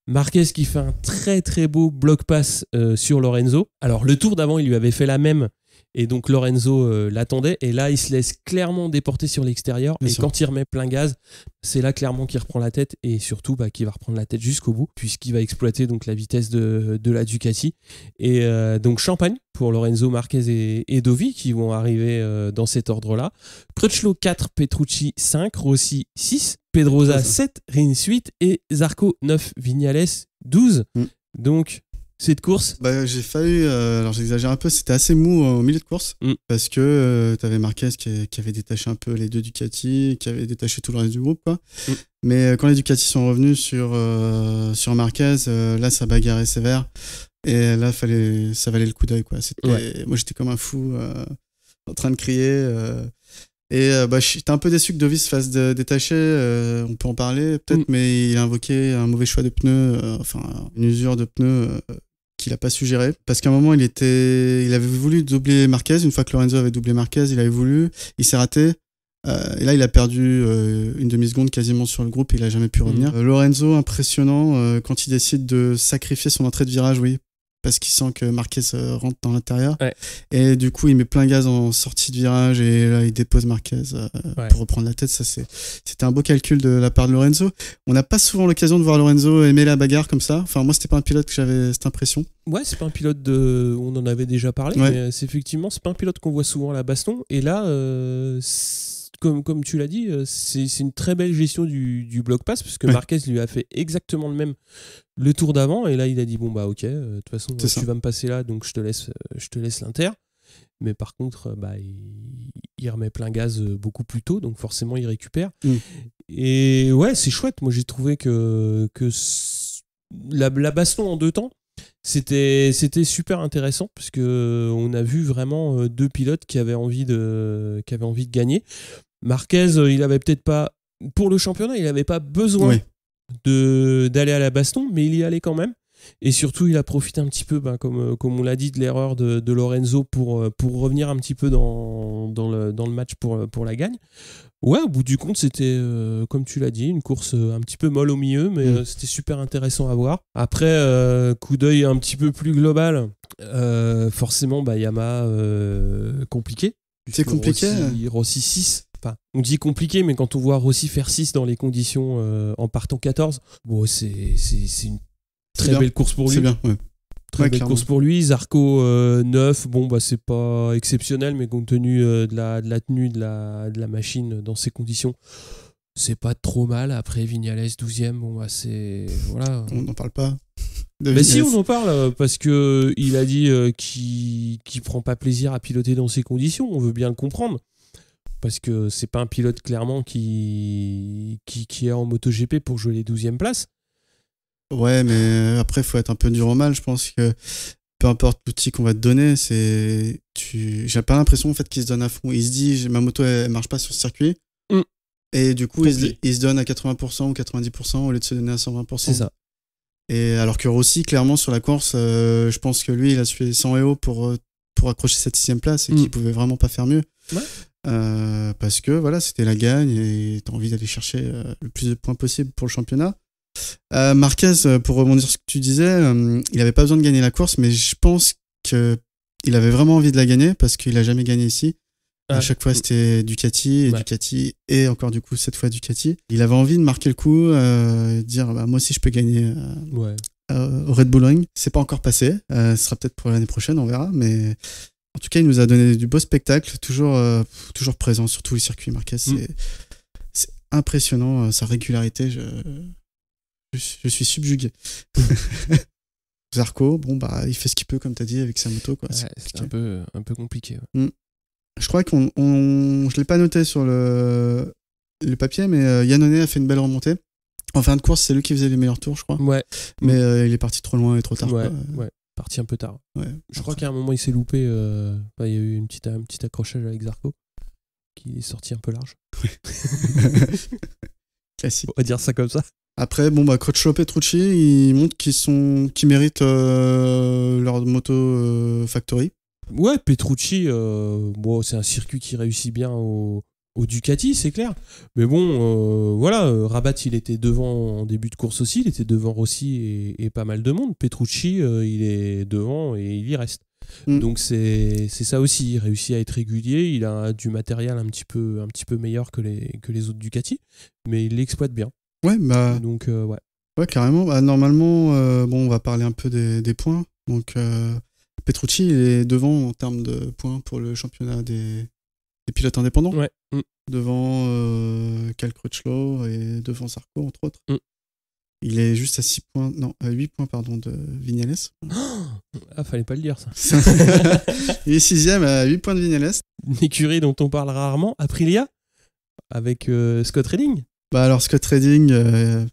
Marquez qui fait un très très beau bloc pass sur Lorenzo. Alors le tour d'avant il lui avait fait la même et donc Lorenzo l'attendait et là il se laisse clairement déporter sur l'extérieur et quand il remet plein gaz c'est là clairement qu'il reprend la tête et surtout qu'il va reprendre la tête jusqu'au bout puisqu'il va exploiter donc la vitesse de la Ducati et donc champagne pour Lorenzo, Marquez et Dovi qui vont arriver dans cet ordre là. Crutchlow 4, Petrucci 5, Rossi 6, Pedrosa 7, Rins 8 et Zarco 9, Viñales 12. Donc cette course j'ai failli, alors j'exagère un peu, c'était assez mou au milieu de course parce que t'avais Marquez qui avait détaché un peu les deux Ducati, qui avait détaché tout le reste du groupe quoi. Mais quand les Ducati sont revenus sur Marquez, là ça bagarrait sévère et là ça valait le coup d'œil quoi. Moi j'étais comme un fou en train de crier j'étais un peu déçu que Dovi se fasse détacher, on peut en parler peut-être, mais il a invoqué un mauvais choix de pneus, une usure de pneus qu'il a pas su gérer, parce qu'à un moment il avait voulu doubler Marquez, une fois que Lorenzo avait doublé Marquez, il avait voulu, il s'est raté, et là il a perdu une demi-seconde quasiment sur le groupe et il a jamais pu revenir. Lorenzo, impressionnant quand il décide de sacrifier son entrée de virage, parce qu'il sent que Marquez rentre dans l'intérieur. Et du coup, il met plein gaz en sortie de virage et là, il dépose Marquez pour reprendre la tête. C'était un beau calcul de la part de Lorenzo. On n'a pas souvent l'occasion de voir Lorenzo aimer la bagarre comme ça. Enfin, moi, c'était pas un pilote que j'avais cette impression. Ouais, c'est pas un pilote on en avait déjà parlé, mais effectivement, c'est pas un pilote qu'on voit souvent à la baston. Et là, comme tu l'as dit, c'est une très belle gestion du bloc pass parce que Marquez lui a fait exactement le même le tour d'avant et là il a dit ok, de toute façon tu vas me passer là donc je te laisse l'inter. Mais par contre il remet plein gaz beaucoup plus tôt donc forcément il récupère. Et ouais, c'est chouette. Moi j'ai trouvé que la baston en 2 temps c'était super intéressant parce que on a vu vraiment 2 pilotes qui avaient envie de gagner. Marquez, il avait peut-être pas pour le championnat, il n'avait pas besoin d'aller à la baston, mais il y allait quand même. Et surtout, il a profité un petit peu, comme on l'a dit, de l'erreur de Lorenzo pour revenir un petit peu dans le match pour la gagne. Ouais, au bout du compte, c'était, comme tu l'as dit, une course un petit peu molle au milieu, mais c'était super intéressant à voir. Après, coup d'œil un petit peu plus global, forcément, Yamaha, compliqué. C'est compliqué. Rossi 6. Enfin, on dit compliqué, mais quand on voit Rossi faire 6 dans les conditions en partant 14, c'est une très belle course pour lui. C'est bien, Très belle course pour lui. Zarco 9, c'est pas exceptionnel, mais compte tenu de la tenue de la machine dans ces conditions, c'est pas trop mal. Après Viñales 12e, c'est. Voilà. On n'en parle pas. Si, on en parle, parce que il a dit qu'il prend pas plaisir à piloter dans ces conditions. On veut bien le comprendre. Parce que c'est pas un pilote clairement qui est en MotoGP pour jouer les 12e places. Ouais, mais après, il faut être un peu dur au mal. Je pense que peu importe l'outil qu'on va te donner, j'ai pas l'impression en fait qu'il se donne à fond. Il se dit, ma moto elle marche pas sur ce circuit. Et du coup, il se donne à 80% ou 90% au lieu de se donner à 120%. C'est ça. Et alors que Rossi, clairement, sur la course, je pense que lui, il a suivi 100 EO pour accrocher cette 6e place et qu'il pouvait vraiment pas faire mieux. parce que voilà, c'était la gagne et t'as envie d'aller chercher le plus de points possible pour le championnat. Marquez, pour rebondir sur ce que tu disais, il avait pas besoin de gagner la course, mais je pense qu'il avait vraiment envie de la gagner parce qu'il a jamais gagné ici. À chaque fois, c'était Ducati et Ducati et encore du coup cette fois Ducati. Il avait envie de marquer le coup, dire moi aussi je peux gagner au Red Bull Ring. C'est pas encore passé, ce sera peut-être pour l'année prochaine, on verra. Mais en tout cas, il nous a donné du beau spectacle, toujours présent sur tous les circuits. Marquez, c'est impressionnant sa régularité. Je suis subjugué. Zarco, il fait ce qu'il peut comme t'as dit avec sa moto quoi. C'est un peu compliqué. Je crois je l'ai pas noté sur le papier, mais Yannone a fait une belle remontée. En fin de course, c'est lui qui faisait les meilleurs tours, je crois. Ouais. Mais il est parti trop loin et trop tard. Ouais. Parti un peu tard. Ouais. Je crois qu'à un moment, il s'est loupé. Il y a eu un petit accrochage avec Zarco qui est sorti un peu large. Classique. On va dire ça comme ça. Après, Crutchlow, Petrucci, ils montrent qu'ils méritent leur moto factory. Ouais, Petrucci, c'est un circuit qui réussit bien au Ducati, c'est clair. Mais Rabat, il était devant en début de course aussi, il était devant Rossi et pas mal de monde. Petrucci, il est devant et il y reste. Donc c'est ça aussi, il réussit à être régulier, il a du matériel un petit peu meilleur que les autres Ducati, mais il l'exploite bien. Ouais, donc Ouais, carrément. Normalement, on va parler un peu des points. Donc Petrucci, il est devant en termes de points pour le championnat des pilotes indépendants. Ouais. Devant Cal Crutchlow et devant Zarco, entre autres. Il est juste à 8 points de Viñales. Fallait pas le dire, ça. Il est 6ème à 8 points de Viñales. Une écurie dont on parle rarement, Aprilia, avec Scott Redding. Alors Scott Redding, il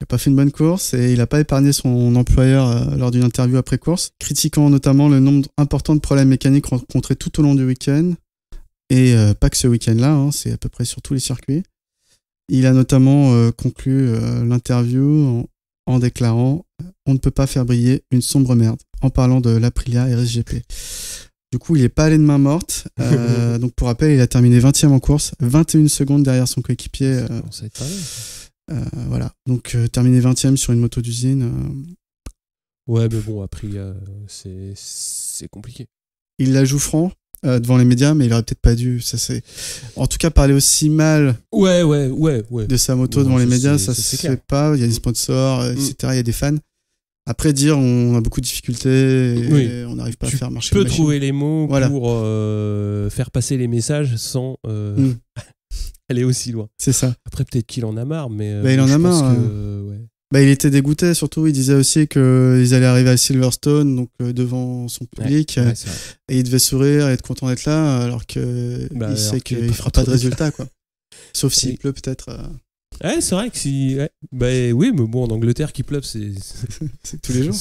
n'a pas fait une bonne course et il n'a pas épargné son employeur lors d'une interview après course, critiquant notamment le nombre important de problèmes mécaniques rencontrés tout au long du week-end. Et pas que ce week-end-là, c'est à peu près sur tous les circuits. Il a notamment conclu l'interview en déclarant « On ne peut pas faire briller une sombre merde » en parlant de l'Aprilia RSGP. Du coup, il n'est pas allé de main morte. Donc pour rappel, il a terminé 20e en course, 21 secondes derrière son coéquipier. Ça va être pareil. Voilà, donc terminé 20e sur une moto d'usine. Ouais, mais Aprilia, c'est compliqué. Il la joue franc. Devant les médias, mais il aurait peut-être pas dû. En tout cas, parler aussi mal de sa moto devant les médias, ça se fait pas. Il y a des sponsors, etc. Il y a des fans. Après, dire on a beaucoup de difficultés et on n'arrive pas à faire marcher la machine. Tu peux trouver les mots pour faire passer les messages sans aller aussi loin. C'est ça. Après, peut-être qu'il en a marre, mais il en a marre. Il était dégoûté, surtout il disait aussi qu'ils allaient arriver à Silverstone, donc devant son public, et il devait sourire et être content d'être là, alors qu'il sait qu'il ne fera pas de résultat, quoi. Sauf s'il pleut peut-être. Ouais, c'est vrai que si. Ouais. Oui, mais en Angleterre, qu'il pleuve, c'est tous les jours.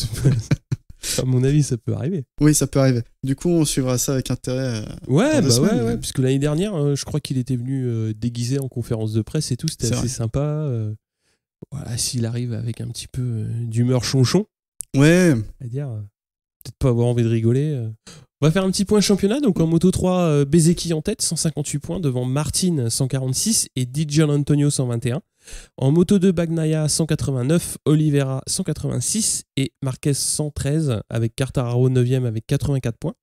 À mon avis, ça peut arriver. Oui, ça peut arriver. Du coup, on suivra ça avec intérêt. Ouais, puisque l'année dernière, je crois qu'il était venu déguisé en conférence de presse et tout, c'était assez sympa. Voilà, s'il arrive avec un petit peu d'humeur chonchon, c'est-à-dire peut-être pas avoir envie de rigoler. On va faire un petit point championnat. Donc en Moto 3, Bezzecchi en tête, 158 points devant Martin 146 et Di Gianantonio 121. En Moto 2, Bagnaia 189, Oliveira 186 et Marquez 113 avec Quartararo 9e avec 84 points.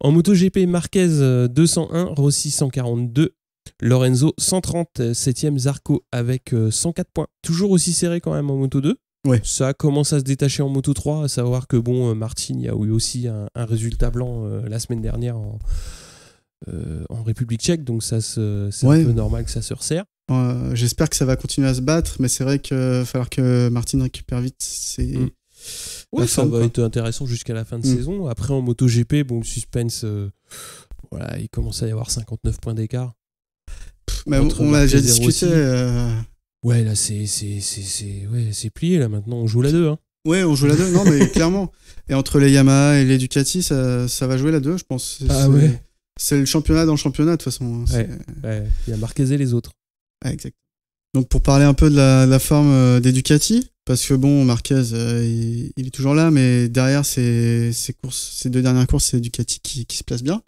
En Moto GP, Marquez 201, Rossi 142. Lorenzo 130, 7ème Zarco avec 104 points. Toujours aussi serré quand même en Moto 2. Ouais. Ça commence à se détacher en Moto 3, à savoir que Martin, il y a eu aussi un résultat blanc la semaine dernière en République tchèque, donc c'est un peu normal que ça se resserre. J'espère que ça va continuer à se battre, mais c'est vrai qu'il va falloir que Martin récupère vite. Ça va être intéressant jusqu'à la fin de saison. Après en Moto GP, le suspense, il commence à y avoir 59 points d'écart. Mais on a déjà discuté. Ouais, là, c'est plié, là, maintenant. On joue la 2. Hein. Ouais, on joue la 2. Non, mais clairement. Et entre les Yamaha et les Ducati, ça va jouer la 2, je pense. C'est le championnat dans le championnat, de toute façon. Il y a Marquez et les autres. Ouais, exact. Donc, pour parler un peu de la forme des Ducati, parce que bon, Marquez, il est toujours là, mais derrière ces 2 dernières courses, c'est Ducati qui se place bien.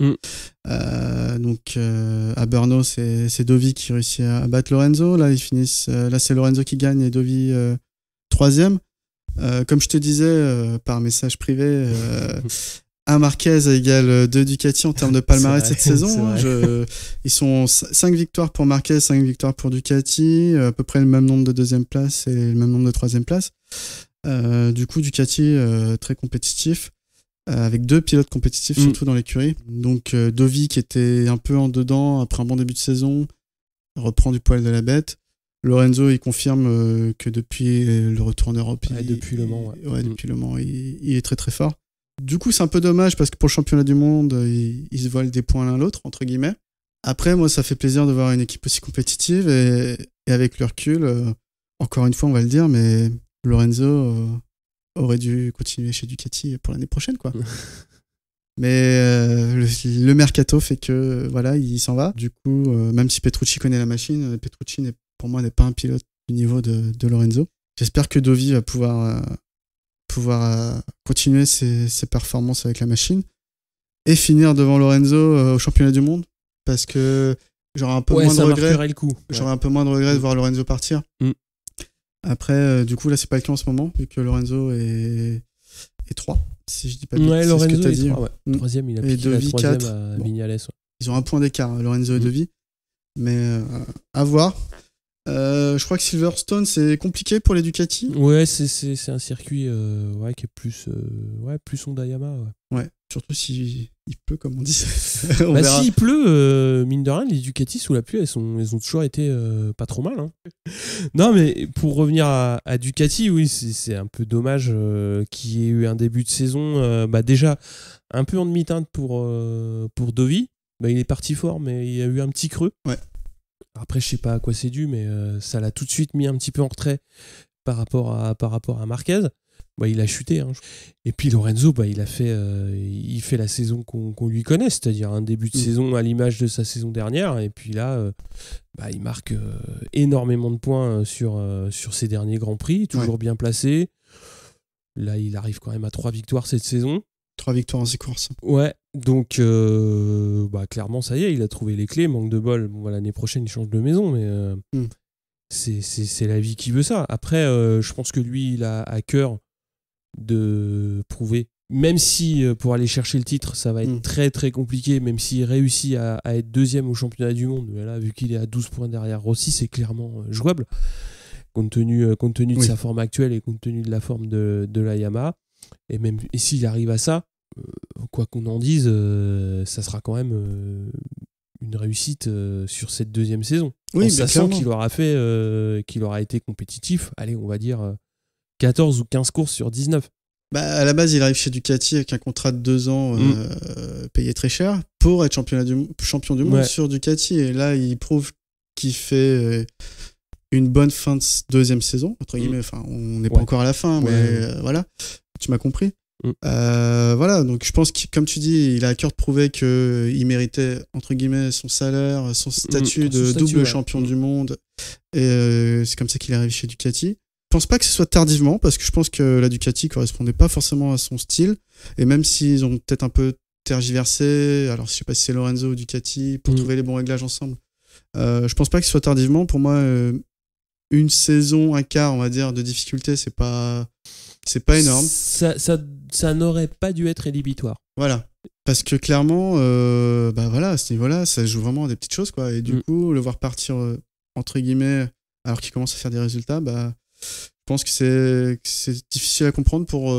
Donc à Brno, c'est Dovi qui réussit à battre Lorenzo. Là, ils finissent. Là, c'est Lorenzo qui gagne et Dovi 3e. Comme je te disais par message privé, un Marquez égale 2 Ducati en termes de palmarès cette saison. Ils sont 5 victoires pour Marquez, 5 victoires pour Ducati, à peu près le même nombre de 2e place et le même nombre de 3e place. Du coup, Ducati très compétitif, avec 2 pilotes compétitifs, surtout dans l'écurie. Donc Dovi, qui était un peu en dedans après un bon début de saison, reprend du poil de la bête. Lorenzo, il confirme que depuis le retour en Europe, depuis Le Mans, depuis Le Mans, il est très très fort. Du coup, c'est un peu dommage parce que pour le championnat du monde, ils se volent des points l'un l'autre, entre guillemets. Après, moi, ça fait plaisir de voir une équipe aussi compétitive et avec le recul, encore une fois, on va le dire, mais Lorenzo aurait dû continuer chez Ducati pour l'année prochaine, quoi. Mais le mercato fait que voilà, il s'en va. Du coup, même si Petrucci connaît la machine, Petrucci pour moi n'est pas un pilote du niveau de Lorenzo. J'espère que Dovi va pouvoir continuer ses performances avec la machine et finir devant Lorenzo au championnat du monde, parce que j'aurais un peu moins de regrets. J'aurais un peu moins de regrets de voir Lorenzo partir. Après, du coup, là, c'est pas le cas en ce moment, vu que Lorenzo est 3, si je dis pas de bêtises. Lorenzo c'est ce que est dit. 3, 3e, il a piqué la 3e à Vignales. Ils ont un point d'écart, Lorenzo et Dovi. Mais à voir. Je crois que Silverstone, c'est compliqué pour les Ducati. Ouais, c'est un circuit qui est plus Honda Yamaha. Ouais, surtout s'il pleut, comme on dit. S'il pleut, mine de rien, les Ducati sous la pluie, elles ont toujours été pas trop mal. Hein. Non, mais pour revenir à Ducati, oui, c'est un peu dommage qu'il y ait eu un début de saison déjà un peu en demi-teinte pour Dovi. Il est parti fort, mais il y a eu un petit creux. Ouais. Après, je sais pas à quoi c'est dû, mais ça l'a tout de suite mis un petit peu en retrait par rapport à Marquez. Il a chuté. Hein. Et puis Lorenzo, il fait la saison qu'on lui connaît, c'est-à-dire un début de saison à l'image de sa saison dernière. Et puis là, il marque énormément de points sur ses derniers Grands Prix, toujours bien placé. Là, il arrive quand même à 3 victoires cette saison. 3 victoires en 6 courses. Ouais, donc clairement, ça y est, il a trouvé les clés. Manque de bol. L'année prochaine, il change de maison, mais c'est la vie qui veut ça. Après, je pense que lui, il a à cœur de prouver, même si pour aller chercher le titre, ça va être très très compliqué, même s'il réussit à être 2e au championnat du monde. Mais là, vu qu'il est à 12 points derrière Rossi, c'est clairement jouable, compte tenu de sa forme actuelle et compte tenu de la forme de la Yamaha. Et s'il arrive à ça, quoi qu'on en dise, ça sera quand même une réussite sur cette 2e saison. Oui, sachant qu'il aura été compétitif, allez, on va dire 14 ou 15 courses sur 19. À la base, il arrive chez Ducati avec un contrat de 2 ans payé très cher pour être champion du monde sur Ducati. Et là, il prouve qu'il fait une bonne fin de 2e saison, entre guillemets. Enfin, on n'est pas encore à la fin, mais voilà, tu m'as compris. Voilà, donc je pense que, comme tu dis, il a à cœur de prouver qu'il méritait, entre guillemets, son salaire, son statut de double champion du monde. Et c'est comme ça qu'il est arrivé chez Ducati. Je pense pas que ce soit tardivement, parce que je pense que la Ducati correspondait pas forcément à son style. Et même s'ils ont peut-être un peu tergiversé, alors je sais pas si c'est Lorenzo ou Ducati, pour trouver les bons réglages ensemble, je pense pas que ce soit tardivement. Pour moi, une saison, un quart, on va dire, de difficulté, c'est pas énorme. Ça n'aurait pas dû être rédhibitoire. Voilà. Parce que clairement, à ce niveau-là, ça joue vraiment à des petites choses, quoi. Et du coup, le voir partir, entre guillemets, alors qu'il commence à faire des résultats, je pense que c'est difficile à comprendre pour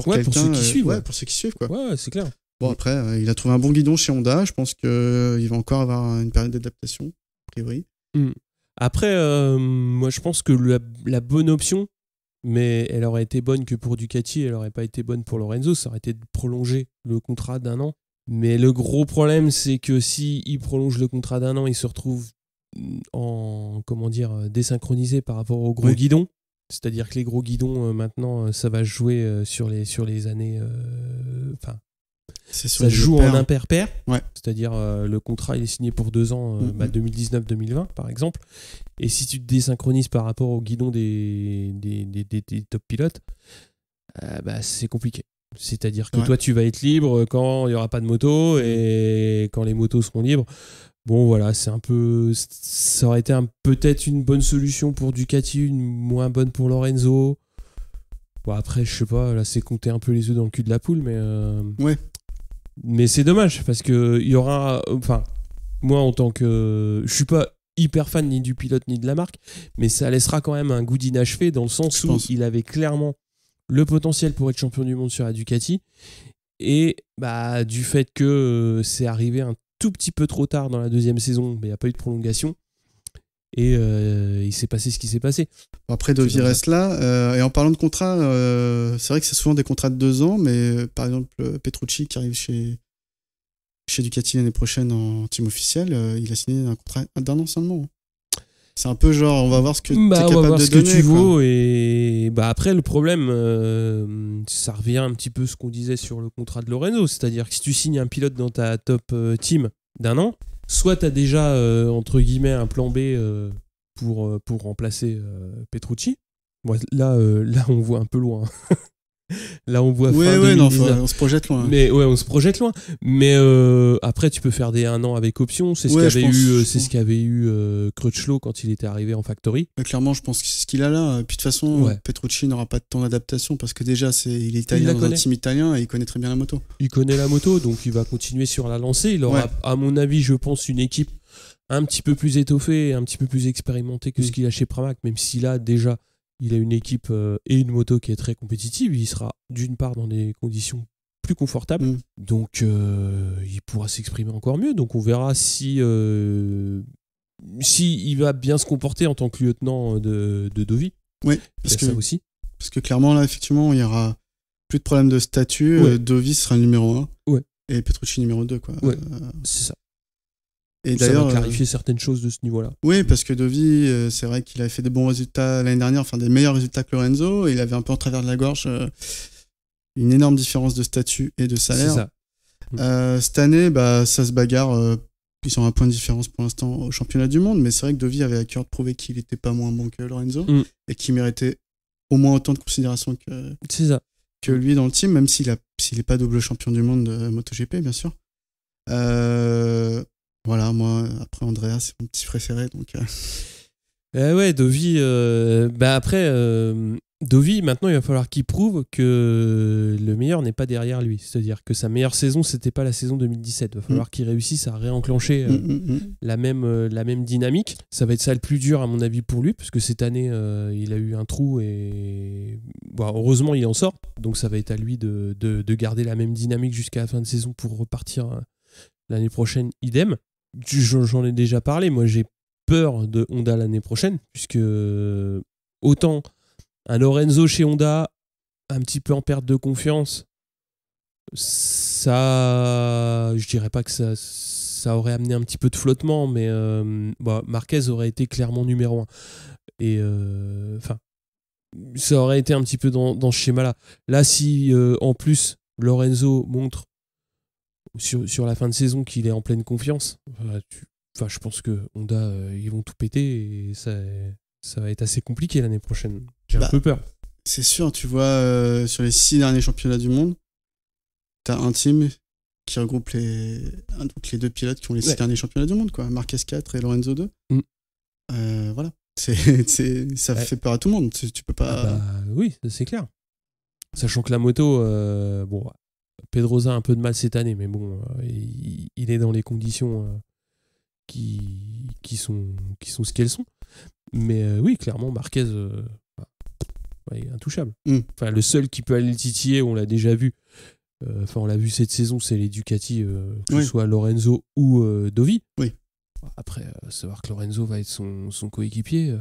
quelqu'un. Pour ceux qui suivent. Pour ceux qui suivent, quoi. Ouais, c'est clair. Bon, après, il a trouvé un bon guidon chez Honda. Je pense qu'il va encore avoir une période d'adaptation, a priori. Après, moi, je pense que la bonne option, mais elle aurait été bonne que pour Ducati, elle n'aurait pas été bonne pour Lorenzo, ça aurait été de prolonger le contrat d'1 an. Mais le gros problème, c'est que s'il prolonge le contrat d'1 an, il se retrouve désynchronisé par rapport aux gros guidons. C'est-à-dire que les gros guidons, maintenant, ça va jouer sur les années... C'est sur Ça les joue paires. en impair-pair, Ouais. c'est-à-dire le contrat il est signé pour 2 ans, 2019-2020 par exemple. Et si tu te désynchronises par rapport au guidon des top pilotes, c'est compliqué. C'est-à-dire que Ouais. toi tu vas être libre quand il n'y aura pas de moto et quand les motos seront libres. Bon voilà, c'est un peu, ça aurait été peut-être une bonne solution pour Ducati, une moins bonne pour Lorenzo. Bon après je sais pas, là c'est compter un peu les œufs dans le cul de la poule, mais Ouais. mais c'est dommage parce que il y aura, enfin moi en tant que, je suis pas hyper fan ni du pilote ni de la marque, mais ça laissera quand même un goût d'inachevé dans le sens Je où pense. il avait clairement le potentiel pour être champion du monde sur la Ducati et du fait que c'est arrivé un tout petit peu trop tard dans la 2e saison, mais il n'y a pas eu de prolongation et il s'est passé ce qui s'est passé. Après, Dovi reste là. Et en parlant de contrat, c'est vrai que c'est souvent des contrats de 2 ans, mais par exemple, Petrucci qui arrive chez Ducati l'année prochaine en team officiel, il a signé un contrat d'1 an seulement. C'est un peu genre, on va voir ce que tu es on va capable voir de ce donner. que tu quoi. vaux et après le problème, ça revient un petit peu ce qu'on disait sur le contrat de Lorenzo, c'est-à-dire que si tu signes un pilote dans ta top team d'1 an, soit tu as déjà entre guillemets un plan B pour remplacer Petrucci. Bon, là on voit un peu loin. Là on voit fin Ouais, non, 2019. on se projette loin. Mais ouais, on se projette loin. Mais après, tu peux faire des 1 an avec option. C'est ce Ouais, ce qu'avait eu Crutchlow quand il était arrivé en factory. Clairement, je pense que c'est ce qu'il a là. Puis de toute façon, Ouais. Petrucci n'aura pas de temps d'adaptation parce que déjà, il est Il italien la dans un connaît. team italien et il connaît très bien la moto. Il connaît la moto, donc il va continuer sur la lancée. Il aura, Ouais. à mon avis, je pense, une équipe un petit peu plus étoffée, un petit peu plus expérimentée que ce qu'il a chez Pramac, même si là, déjà, il a une équipe et une moto qui est très compétitive. Il sera d'une part dans des conditions plus confortables, donc il pourra s'exprimer encore mieux. Donc on verra si il va bien se comporter en tant que lieutenant de Dovi. Oui, parce que ça aussi. Parce que clairement, là, effectivement, il y aura plus de problème de statut. Ouais. Dovi sera le numéro 1 Ouais. et Petrucci numéro 2. Quoi. Ouais. C'est ça. Et Ça d'ailleurs, va clarifier certaines choses de ce niveau-là. Oui, parce que Dovi, c'est vrai qu'il avait fait des bons résultats l'année dernière, enfin des meilleurs résultats que Lorenzo. Et il avait un peu en travers de la gorge une énorme différence de statut et de salaire. C'est ça. Cette année, ça se bagarre. Ils sont à un point de différence pour l'instant au championnat du monde, mais c'est vrai que Dovi avait à cœur de prouver qu'il n'était pas moins bon que Lorenzo et qu'il méritait au moins autant de considération c'est ça. que lui dans le team, même s'il n'est pas double champion du monde de MotoGP, bien sûr. Voilà, moi, après Andrea, c'est mon petit préféré. Donc, ouais, Dovi, Dovi, maintenant, il va falloir qu'il prouve que le meilleur n'est pas derrière lui. C'est-à-dire que sa meilleure saison, c'était pas la saison 2017. Il va falloir qu'il réussisse à réenclencher la même dynamique. Ça va être ça le plus dur, à mon avis, pour lui, parce que cette année, il a eu un trou et heureusement, il en sort. Donc, ça va être à lui de garder la même dynamique jusqu'à la fin de saison pour repartir l'année prochaine, idem. J'en ai déjà parlé. Moi, j'ai peur de Honda l'année prochaine, puisque autant un Lorenzo chez Honda, un petit peu en perte de confiance, ça, je dirais pas que ça aurait amené un petit peu de flottement, mais Marquez aurait été clairement numéro 1. Et ça aurait été un petit peu dans ce schéma-là. Là, si en plus Lorenzo montre sur la fin de saison qu'il est en pleine confiance, je pense que Honda, ils vont tout péter et ça va être assez compliqué l'année prochaine. J'ai un peu peur. C'est sûr, tu vois, sur les 6 derniers championnats du monde, t'as un team qui regroupe les 2 pilotes qui ont les 6 derniers championnats du monde, quoi. Marquez 4 et Lorenzo 2. Voilà. Ça fait peur à tout le monde. Tu peux pas. Oui, c'est clair. Sachant que la moto, Pedrosa a un peu de mal cette année, mais bon, il est dans les conditions qui sont ce qu'elles sont. Mais oui, clairement, Marquez, il est intouchable. Enfin, le seul qui peut aller le titiller, on l'a déjà vu. On l'a vu cette saison, c'est les Ducati, que ce soit Lorenzo ou Dovi. Oui. Après, savoir que Lorenzo va être son coéquipier,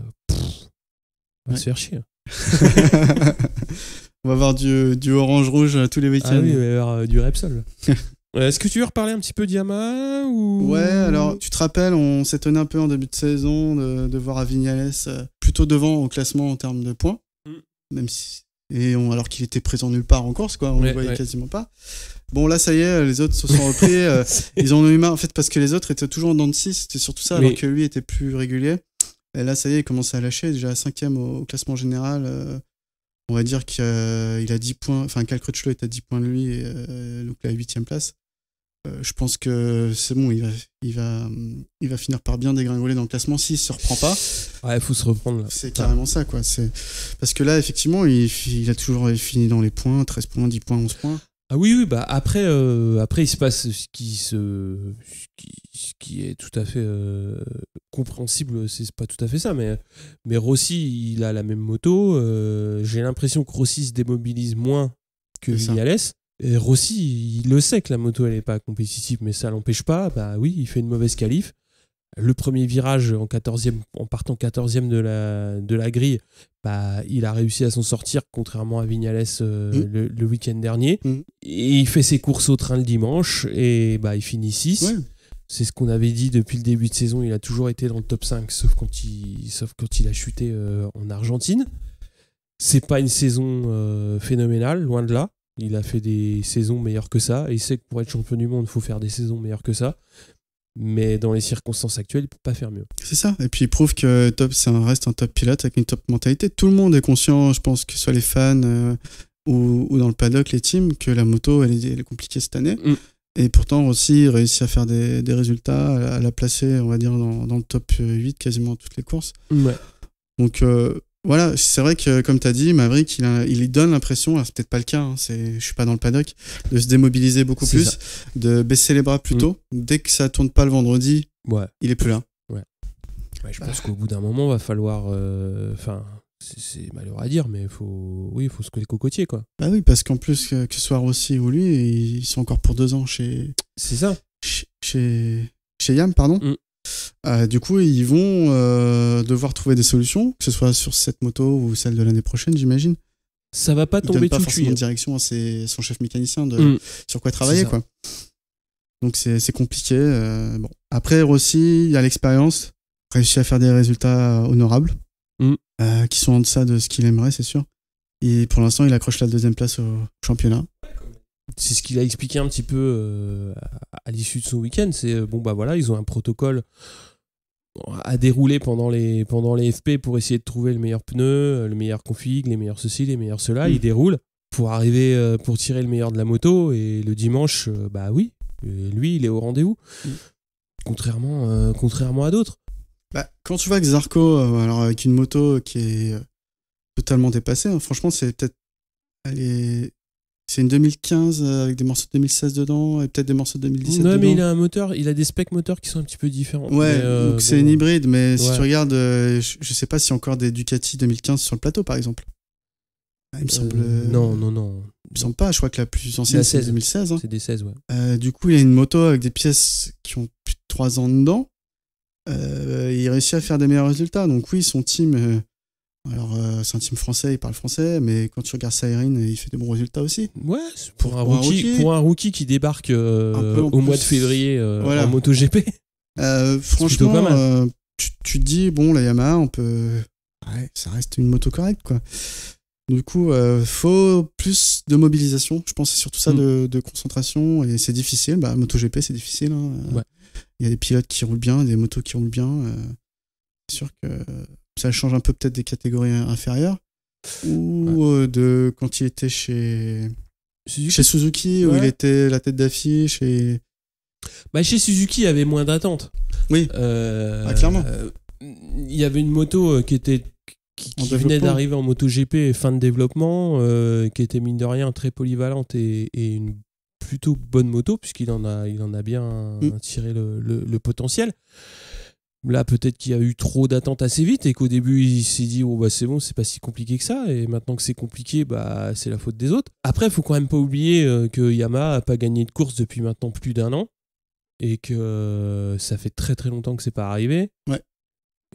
va se faire chier. On va avoir du orange-rouge tous les week-ends. Ah oui, il va y avoir du Repsol. Est-ce que tu veux reparler un petit peu d'Yamaha ou... Ouais, alors tu te rappelles, on s'étonnait un peu en début de saison de voir Viñales plutôt devant au classement en termes de points, même si alors qu'il était présent nulle part en course, quoi. On le voyait quasiment pas. Bon, là, ça y est, les autres se sont repris. Ils en ont eu marre, en fait, parce que les autres étaient toujours en dents de 6. C'était surtout ça, alors que lui était plus régulier. Et là, ça y est, il commençait à lâcher. Déjà 5e au classement général. On va dire qu'il a 10 points. Enfin, Cal Crutchlow est à 10 points de lui. Donc, la 8e place. Je pense que c'est bon, il va finir par bien dégringoler dans le classement s'il se reprend pas. Ouais, il faut se reprendre là. C'est carrément ça, quoi. Parce que là, effectivement, il a toujours fini dans les points, 13 points, 10 points, 11 points. Ah oui, bah après il se passe ce qui est tout à fait compréhensible, c'est pas tout à fait ça, mais Rossi, il a la même moto. J'ai l'impression que Rossi se démobilise moins que Viñales. Et Rossi, il le sait que la moto elle est pas compétitive, mais ça l'empêche pas. Bah oui, il fait une mauvaise qualif. Le premier virage en partant 14e de la grille, bah, il a réussi à s'en sortir, contrairement à Viñales le week-end dernier. Et il fait ses courses au train le dimanche et bah, il finit 6. Ouais. C'est ce qu'on avait dit depuis le début de saison. Il a toujours été dans le top 5, sauf quand il a chuté en Argentine. C'est pas une saison phénoménale, loin de là. Il a fait des saisons meilleures que ça. Et il sait que pour être champion du monde, il faut faire des saisons meilleures que ça. Mais dans les circonstances actuelles, il ne peut pas faire mieux. C'est ça. Et puis il prouve que reste un top pilote avec une top mentalité. Tout le monde est conscient, je pense, que ce soit les fans ou dans le paddock, les teams, que la moto, elle est compliquée cette année. Et pourtant, aussi, il réussit à faire des résultats, à la placer, on va dire, dans le top 8 quasiment toutes les courses. Ouais. Donc, voilà, c'est vrai que, comme tu as dit, Maverick, il lui donne l'impression, alors c'est peut-être pas le cas, je suis pas dans le paddock, de se démobiliser beaucoup plus, ça. De baisser les bras plus tôt. Dès que ça tourne pas le vendredi, il est plus là. Ouais, je pense qu'au bout d'un moment, va falloir. C'est malheureux à dire, mais il faut se coller le cocotier, quoi. Bah oui, parce qu'en plus, que ce soit Rossi ou lui, ils sont encore pour 2 ans chez. C'est ça. Chez Yam, pardon. Du coup, ils vont devoir trouver des solutions, que ce soit sur cette moto ou celle de l'année prochaine, j'imagine. Ça va pas tomber tout de suite. Il donne pas forcément de direction à son chef mécanicien sur quoi travailler, quoi. Donc c'est compliqué. Bon. Après, Rossi, il y a l'expérience, réussi à faire des résultats honorables, qui sont en deçà de ce qu'il aimerait, c'est sûr. Et pour l'instant, il accroche la 2e place au championnat. C'est ce qu'il a expliqué un petit peu à l'issue de son week-end. C'est ils ont un protocole à dérouler pendant les FP pour essayer de trouver le meilleur pneu, le meilleur config, les meilleurs ceci, les meilleurs cela. Ils déroulent pour arriver pour tirer le meilleur de la moto. Et le dimanche, lui, il est au rendez-vous. Contrairement à d'autres. Quand tu vois que Zarco, alors avec une moto qui est totalement dépassée, franchement, c'est peut-être. C'est une 2015 avec des morceaux de 2016 dedans et peut-être des morceaux de 2017 dedans. Mais il a des specs moteurs qui sont un petit peu différents. Ouais, donc c'est une hybride, mais si tu regardes, je sais pas s'il y a encore des Ducati 2015 sur le plateau, par exemple. Il me semble. Non. Il me semble pas, je crois que la plus ancienne c'est 2016. C'est des 16, ouais. Du coup, il y a une moto avec des pièces qui ont plus de 3 ans dedans. Il réussit à faire des meilleurs résultats. Donc oui, son team. Alors, c'est un team français, il parle français, mais quand tu regardes Saïrin, il fait des bons résultats aussi. Ouais, pour un rookie qui débarque au mois de février en MotoGP. Franchement, pas mal. Tu te dis, bon, la Yamaha, ça reste une moto correcte, quoi. Du coup, faut plus de mobilisation. Je pense que c'est surtout ça de concentration, et c'est difficile. MotoGP, c'est difficile. Hein. Il y a des pilotes qui roulent bien, des motos qui roulent bien. C'est sûr que ça change un peu peut-être des catégories inférieures ou de quand il était chez Suzuki où il était la tête d'affiche et chez Suzuki il y avait moins d'attente. Oui. Clairement. Il y avait une moto qui venait d'arriver en MotoGP fin de développement, qui était mine de rien très polyvalente et une plutôt bonne moto puisqu'il en a bien tiré le potentiel. Là, peut-être qu'il y a eu trop d'attentes assez vite et qu'au début, il s'est dit c'est bon, c'est pas si compliqué que ça. Et maintenant que c'est compliqué, c'est la faute des autres. Après, il faut quand même pas oublier que Yamaha a pas gagné de course depuis maintenant plus d'1 an et que ça fait très très longtemps que c'est pas arrivé. Ouais.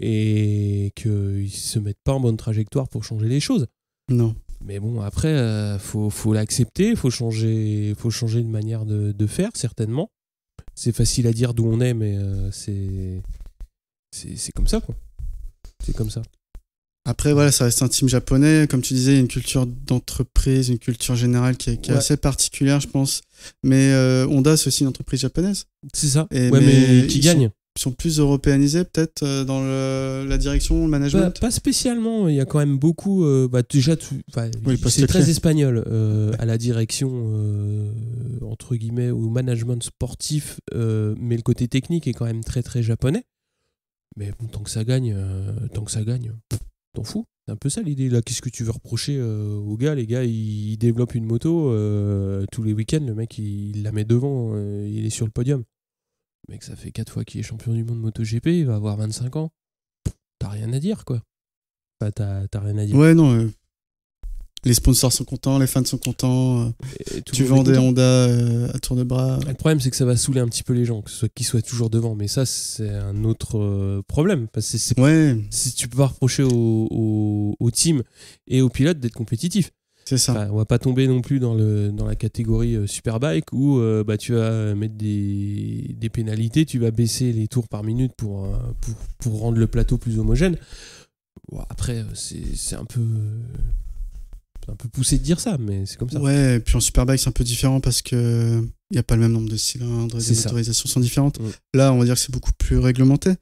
Et qu'ils se mettent pas en bonne trajectoire pour changer les choses. Non. Mais bon, après, faut l'accepter, faut changer de manière de faire, certainement. C'est facile à dire d'où on est, mais c'est comme ça, quoi. C'est comme ça. Après, voilà, ça reste un team japonais. Comme tu disais, il y a une culture d'entreprise, une culture générale qui est assez particulière, je pense. Mais Honda, c'est aussi une entreprise japonaise. C'est ça. Et, mais qui gagne. Ils sont plus européanisés, peut-être, dans la direction, le management. Pas spécialement. Il y a quand même beaucoup. Déjà, Oui, c'est très espagnol à la direction, entre guillemets, au management sportif. Mais le côté technique est quand même très, très japonais. Mais bon, tant que ça gagne, t'en fous. C'est un peu ça l'idée. Là, qu'est-ce que tu veux reprocher aux gars? Les gars, ils développent une moto tous les week-ends. Le mec, il la met devant. Il est sur le podium. Le mec, ça fait 4 fois qu'il est champion du monde MotoGP. Il va avoir 25 ans. T'as rien à dire, quoi. Enfin, t'as rien à dire. Ouais, non. Les sponsors sont contents, les fans sont contents. Tu vends des Honda à tour de bras. Le problème, c'est que ça va saouler un petit peu les gens, qu'ils soient toujours devant. Mais ça, c'est un autre problème. Parce que si tu peux pas reprocher au team et aux pilotes d'être compétitifs. C'est ça. Enfin, on va pas tomber non plus dans la catégorie Superbike où tu vas mettre des pénalités, tu vas baisser les tours par minute pour rendre le plateau plus homogène. Bon, après, c'est un peu poussé de dire ça, mais c'est comme ça. Ouais, et puis en Superbike, c'est un peu différent parce que il n'y a pas le même nombre de cylindres, les autorisations sont différentes. Là, on va dire que c'est beaucoup plus réglementé.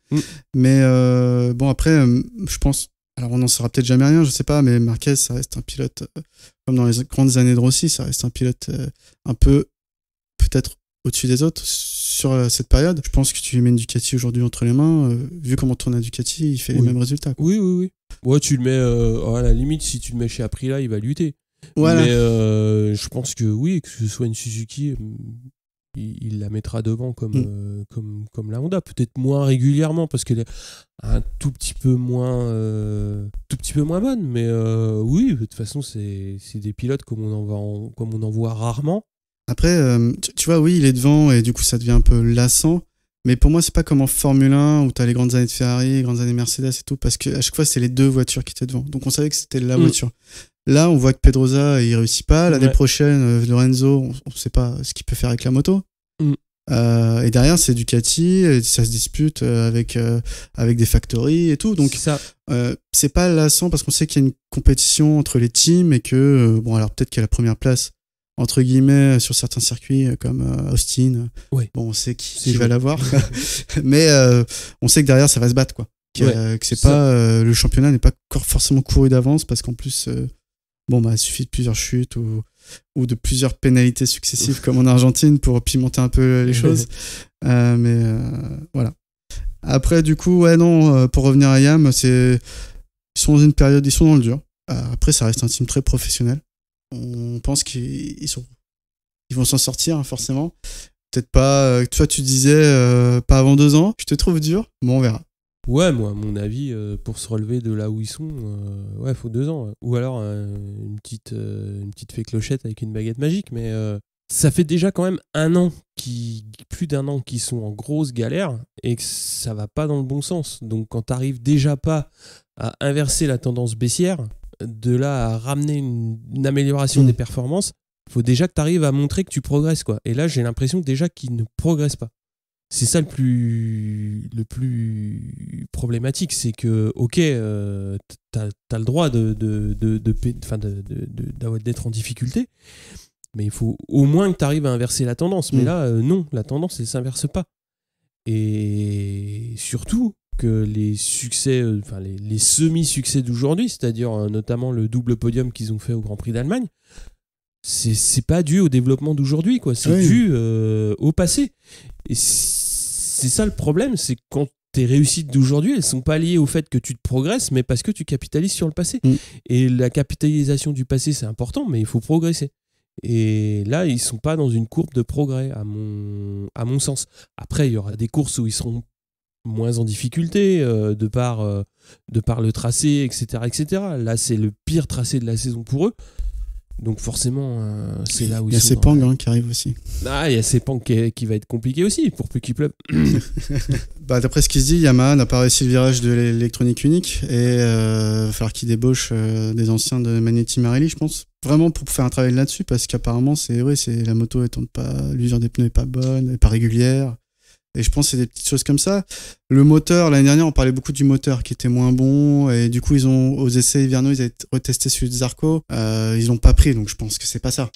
Mais bon, après, je pense... Alors, on n'en saura peut-être jamais rien, je sais pas, mais Marquez, ça reste un pilote, comme dans les grandes années de Rossi, ça reste un pilote un peu, peut-être au-dessus des autres sur cette période. Je pense que tu lui mets une Ducati aujourd'hui entre les mains, vu comment tourne la Ducati, il fait les mêmes résultats. Quoi. Oui. Ouais, tu le mets, à la limite, si tu le mets chez Aprilia, il va lutter. Voilà. Mais je pense que oui, que ce soit une Suzuki, il la mettra devant comme la Honda, peut-être moins régulièrement parce qu'elle est un tout petit peu moins bonne, mais oui, de toute façon c'est des pilotes comme on en voit rarement. Après, tu vois, oui, il est devant et du coup ça devient un peu lassant, mais pour moi c'est pas comme en Formule 1 où t'as les grandes années de Ferrari, les grandes années Mercedes et tout, parce qu'à chaque fois c'était les deux voitures qui étaient devant, donc on savait que c'était la voiture. Là, on voit que Pedrosa, il réussit pas. L'année prochaine, Lorenzo, on sait pas ce qu'il peut faire avec la moto. Et derrière, c'est Ducati, et ça se dispute avec des factories et tout. Donc, c'est pas lassant parce qu'on sait qu'il y a une compétition entre les teams et que, bon, alors peut-être qu'il y a la première place, entre guillemets, sur certains circuits comme Austin. Oui. Bon, on sait qui va l'avoir. Mais on sait que derrière, ça va se battre, quoi. Que c'est pas, le championnat n'est pas encore forcément couru d'avance parce qu'en plus, il suffit de plusieurs chutes ou de plusieurs pénalités successives comme en Argentine pour pimenter un peu les choses. Voilà. Après, du coup, pour revenir à Yam, ils sont dans une période, ils sont dans le dur. Après, ça reste un team très professionnel. On pense qu'ils vont s'en sortir, hein, forcément. Peut-être pas, toi tu disais pas avant 2 ans, je te trouve dur, bon on verra. Ouais, moi, à mon avis, pour se relever de là où ils sont, faut 2 ans. Ouais. Ou alors une petite fée clochette avec une baguette magique. Mais ça fait déjà quand même plus d'un an qu'ils sont en grosse galère et que ça va pas dans le bon sens. Donc quand t'arrives déjà pas à inverser la tendance baissière, de là à ramener une amélioration des performances, faut déjà que t'arrives à montrer que tu progresses, quoi. Et là, j'ai l'impression déjà qu'ils ne progressent pas. C'est ça le plus problématique, c'est que t'as le droit d'être en difficulté, mais il faut au moins que tu arrives à inverser la tendance. Mais là, non, la tendance elle s'inverse pas. Et surtout que les succès, les semi-succès d'aujourd'hui, c'est-à-dire notamment le double podium qu'ils ont fait au Grand Prix d'Allemagne, c'est pas dû au développement d'aujourd'hui, quoi. C'est dû au passé. Et c'est ça le problème, c'est que quand tes réussites d'aujourd'hui, elles sont pas liées au fait que tu te progresses, mais parce que tu capitalises sur le passé. Et la capitalisation du passé, c'est important, mais il faut progresser. Et là, ils sont pas dans une courbe de progrès, à mon sens. Après, il y aura des courses où ils seront moins en difficulté, de par le tracé, etc., etc. Là, c'est le pire tracé de la saison pour eux. Donc forcément, c'est là où ils sont. Il y a Sepang qui arrive aussi. Ah, il y a Sepang qui va être compliqué aussi, pour peu qu'il pleuve. D'après ce qui se dit, Yamaha n'a pas réussi le virage de l'électronique unique et il va falloir qu'il débauche des anciens de Magneti Marelli, je pense. Vraiment pour faire un travail là-dessus, parce qu'apparemment, c'est la moto étant pas, l'usure des pneus n'est pas bonne, n'est pas régulière. Et je pense que c'est des petites choses comme ça. Le moteur, l'année dernière, on parlait beaucoup du moteur qui était moins bon. Et du coup, aux essais hivernaux, ils avaient retesté celui de Zarco. Ils l'ont pas pris, donc je pense que c'est pas ça.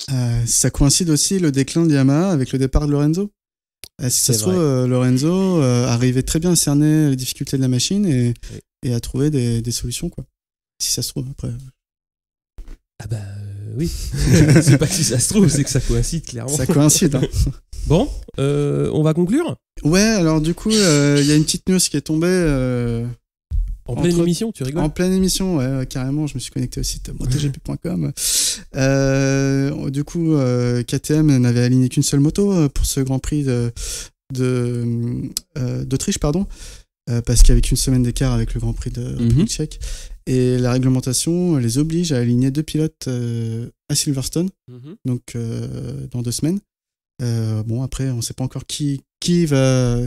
Ça coïncide aussi le déclin de Yamaha avec le départ de Lorenzo. Si ça se trouve, Lorenzo arrivait très bien à cerner les difficultés de la machine et à trouver des solutions, quoi. Si ça se trouve, après. Ah bah oui. C'est pas que si ça se trouve, c'est que ça coïncide, clairement. Ça coïncide, hein. Bon, on va conclure. Ouais, alors du coup, il y a une petite news qui est tombée. En pleine émission, tu rigoles? En pleine émission, ouais, carrément. Je me suis connecté au site motogp.com. Du coup, KTM n'avait aligné qu'une seule moto pour ce Grand Prix d'Autriche, pardon, parce qu'il y avait qu'une semaine d'écart avec le Grand Prix de République tchèque. Et la réglementation les oblige à aligner 2 pilotes à Silverstone, donc dans 2 semaines. Bon, après, on ne sait pas encore qui va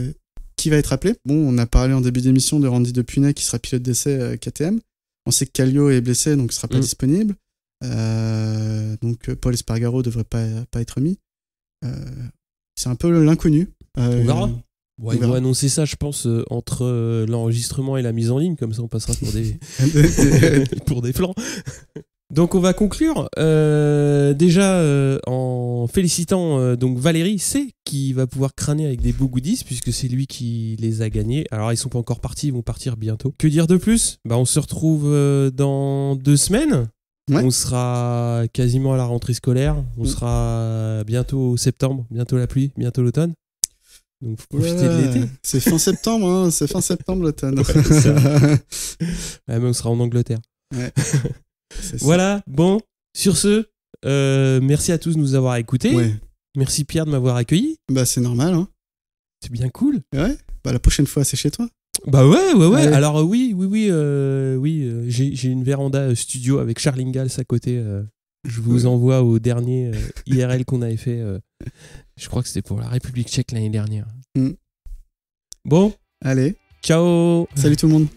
être appelé. Bon, on a parlé en début d'émission de Randy Depunet qui sera pilote d'essai KTM. On sait que Kallio est blessé, donc il ne sera pas disponible. Donc Paul Espargaro ne devrait pas être mis. C'est un peu l'inconnu. On verra. Ouais, ils vont annoncer ça, je pense, entre l'enregistrement et la mise en ligne, comme ça on passera pour des pour des flancs. Donc on va conclure déjà en félicitant donc Valérie C qui va pouvoir crâner avec des beaux goodies puisque c'est lui qui les a gagnés. Alors ils sont pas encore partis, ils vont partir bientôt. Que dire de plus ? Bah on se retrouve dans 2 semaines. Ouais. On sera quasiment à la rentrée scolaire. On sera bientôt au septembre, bientôt la pluie, bientôt l'automne. Donc faut profiter de l'été. C'est fin septembre, hein. C'est fin septembre l'automne. Ouais, mais on sera en Angleterre. Ouais. Voilà, bon, sur ce, merci à tous de nous avoir écoutés. Ouais. Merci Pierre de m'avoir accueilli. Bah c'est normal, hein. C'est bien cool. Ouais, bah la prochaine fois c'est chez toi. Bah ouais. Alors oui, j'ai une véranda studio avec Charles Ingalls à côté. Je vous envoie au dernier IRL qu'on avait fait. Je crois que c'était pour la République tchèque l'année dernière. Bon. Allez. Ciao. Salut tout le monde.